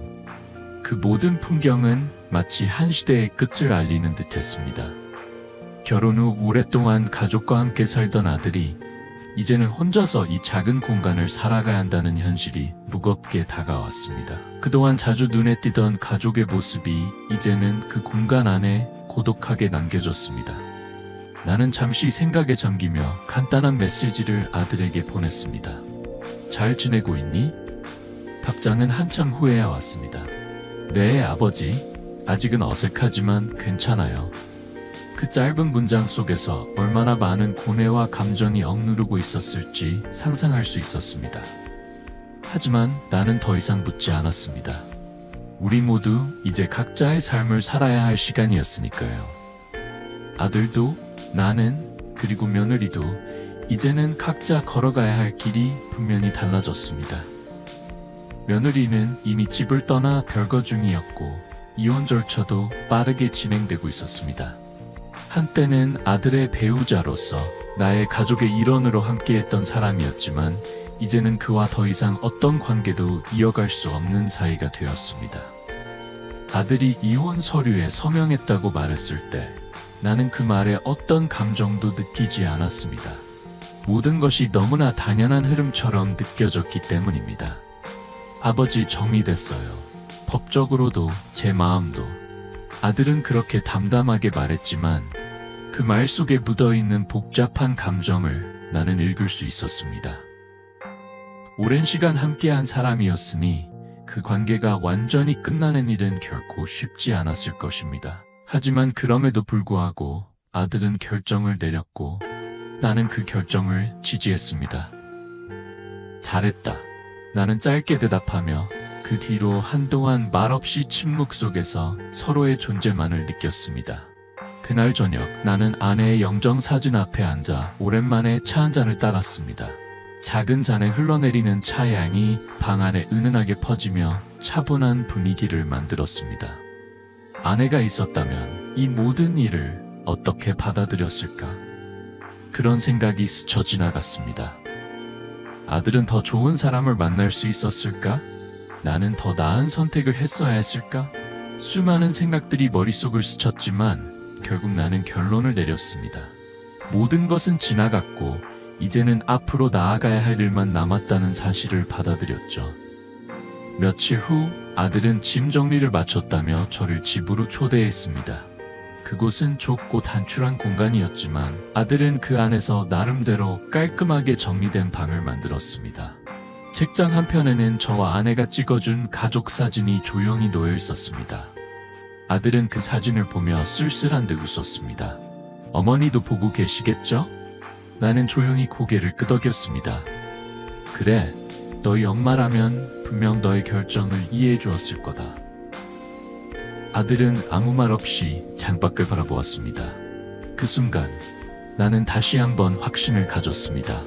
그 모든 풍경은 마치 한 시대의 끝을 알리는 듯했습니다. 결혼 후 오랫동안 가족과 함께 살던 아들이 이제는 혼자서 이 작은 공간을 살아가야 한다는 현실이 무겁게 다가왔습니다. 그동안 자주 눈에 띄던 가족의 모습이 이제는 그 공간 안에 고독하게 남겨졌습니다. 나는 잠시 생각에 잠기며 간단한 메시지를 아들에게 보냈습니다. 잘 지내고 있니? 답장은 한참 후에야 왔습니다. 네, 아버지. 아직은 어색하지만 괜찮아요. 그 짧은 문장 속에서 얼마나 많은 고뇌와 감정이 억누르고 있었을지 상상할 수 있었습니다. 하지만 나는 더 이상 묻지 않았습니다. 우리 모두 이제 각자의 삶을 살아야 할 시간이었으니까요. 아들도, 나는, 그리고 며느리도 이제는 각자 걸어가야 할 길이 분명히 달라졌습니다. 며느리는 이미 집을 떠나 별거 중이었고 이혼 절차도 빠르게 진행되고 있었습니다. 한때는 아들의 배우자로서 나의 가족의 일원으로 함께했던 사람이었지만 이제는 그와 더 이상 어떤 관계도 이어갈 수 없는 사이가 되었습니다. 아들이 이혼 서류에 서명했다고 말했을 때 나는 그 말에 어떤 감정도 느끼지 않았습니다. 모든 것이 너무나 당연한 흐름처럼 느껴졌기 때문입니다. 아버지, 정리됐어요. 법적으로도 제 마음도. 아들은 그렇게 담담하게 말했지만 그 말 속에 묻어있는 복잡한 감정을 나는 읽을 수 있었습니다. 오랜 시간 함께한 사람이었으니 그 관계가 완전히 끝나는 일은 결코 쉽지 않았을 것입니다. 하지만 그럼에도 불구하고 아들은 결정을 내렸고 나는 그 결정을 지지했습니다. 잘했다. 나는 짧게 대답하며 그 뒤로 한동안 말없이 침묵 속에서 서로의 존재만을 느꼈습니다. 그날 저녁 나는 아내의 영정사진 앞에 앉아 오랜만에 차 한 잔을 따랐습니다. 작은 잔에 흘러내리는 차향이 방 안에 은은하게 퍼지며 차분한 분위기를 만들었습니다. 아내가 있었다면 이 모든 일을 어떻게 받아들였을까? 그런 생각이 스쳐 지나갔습니다. 아들은 더 좋은 사람을 만날 수 있었을까? 나는 더 나은 선택을 했어야 했을까? 수많은 생각들이 머릿속을 스쳤지만 결국 나는 결론을 내렸습니다. 모든 것은 지나갔고 이제는 앞으로 나아가야 할 일만 남았다는 사실을 받아들였죠. 며칠 후 아들은 짐 정리를 마쳤다며 저를 집으로 초대했습니다. 그곳은 좁고 단출한 공간이었지만 아들은 그 안에서 나름대로 깔끔하게 정리된 방을 만들었습니다. 책장 한편에는 저와 아내가 찍어준 가족 사진이 조용히 놓여 있었습니다. 아들은 그 사진을 보며 쓸쓸한 듯 웃었습니다. 어머니도 보고 계시겠죠? 나는 조용히 고개를 끄덕였습니다. 그래, 너희 엄마라면 분명 너의 결정을 이해해 주었을 거다. 아들은 아무 말 없이 창밖을 바라보았습니다. 그 순간 나는 다시 한번 확신을 가졌습니다.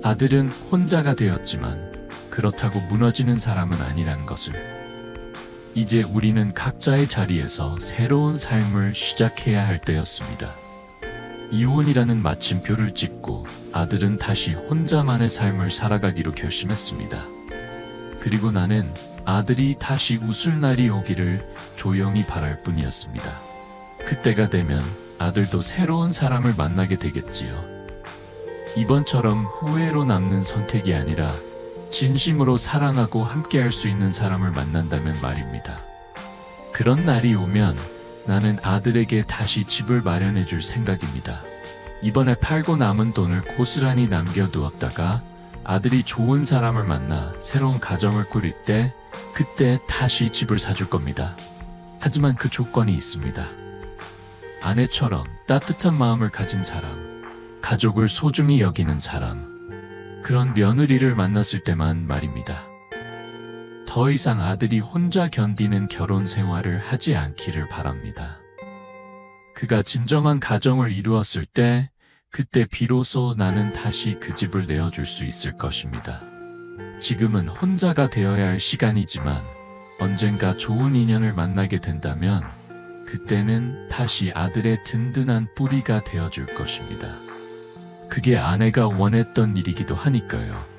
아들은 혼자가 되었지만 그렇다고 무너지는 사람은 아니라는 것을. 이제 우리는 각자의 자리에서 새로운 삶을 시작해야 할 때였습니다. 이혼이라는 마침표를 찍고 아들은 다시 혼자만의 삶을 살아가기로 결심했습니다. 그리고 나는 아들이 다시 웃을 날이 오기를 조용히 바랄 뿐이었습니다. 그때가 되면 아들도 새로운 사람을 만나게 되겠지요. 이번처럼 후회로 남는 선택이 아니라 진심으로 사랑하고 함께할 수 있는 사람을 만난다면 말입니다. 그런 날이 오면 나는 아들에게 다시 집을 마련해 줄 생각입니다. 이번에 팔고 남은 돈을 고스란히 남겨두었다가 아들이 좋은 사람을 만나 새로운 가정을 꾸릴 때 그때 다시 집을 사줄 겁니다. 하지만 그 조건이 있습니다. 아내처럼 따뜻한 마음을 가진 사람, 가족을 소중히 여기는 사람, 그런 며느리를 만났을 때만 말입니다. 더 이상 아들이 혼자 견디는 결혼 생활을 하지 않기를 바랍니다. 그가 진정한 가정을 이루었을 때, 그때 비로소 나는 다시 그 집을 내어줄 수 있을 것입니다. 지금은 혼자가 되어야 할 시간이지만 언젠가 좋은 인연을 만나게 된다면 그때는 다시 아들의 든든한 뿌리가 되어줄 것입니다. 그게 아내가 원했던 일이기도 하니까요.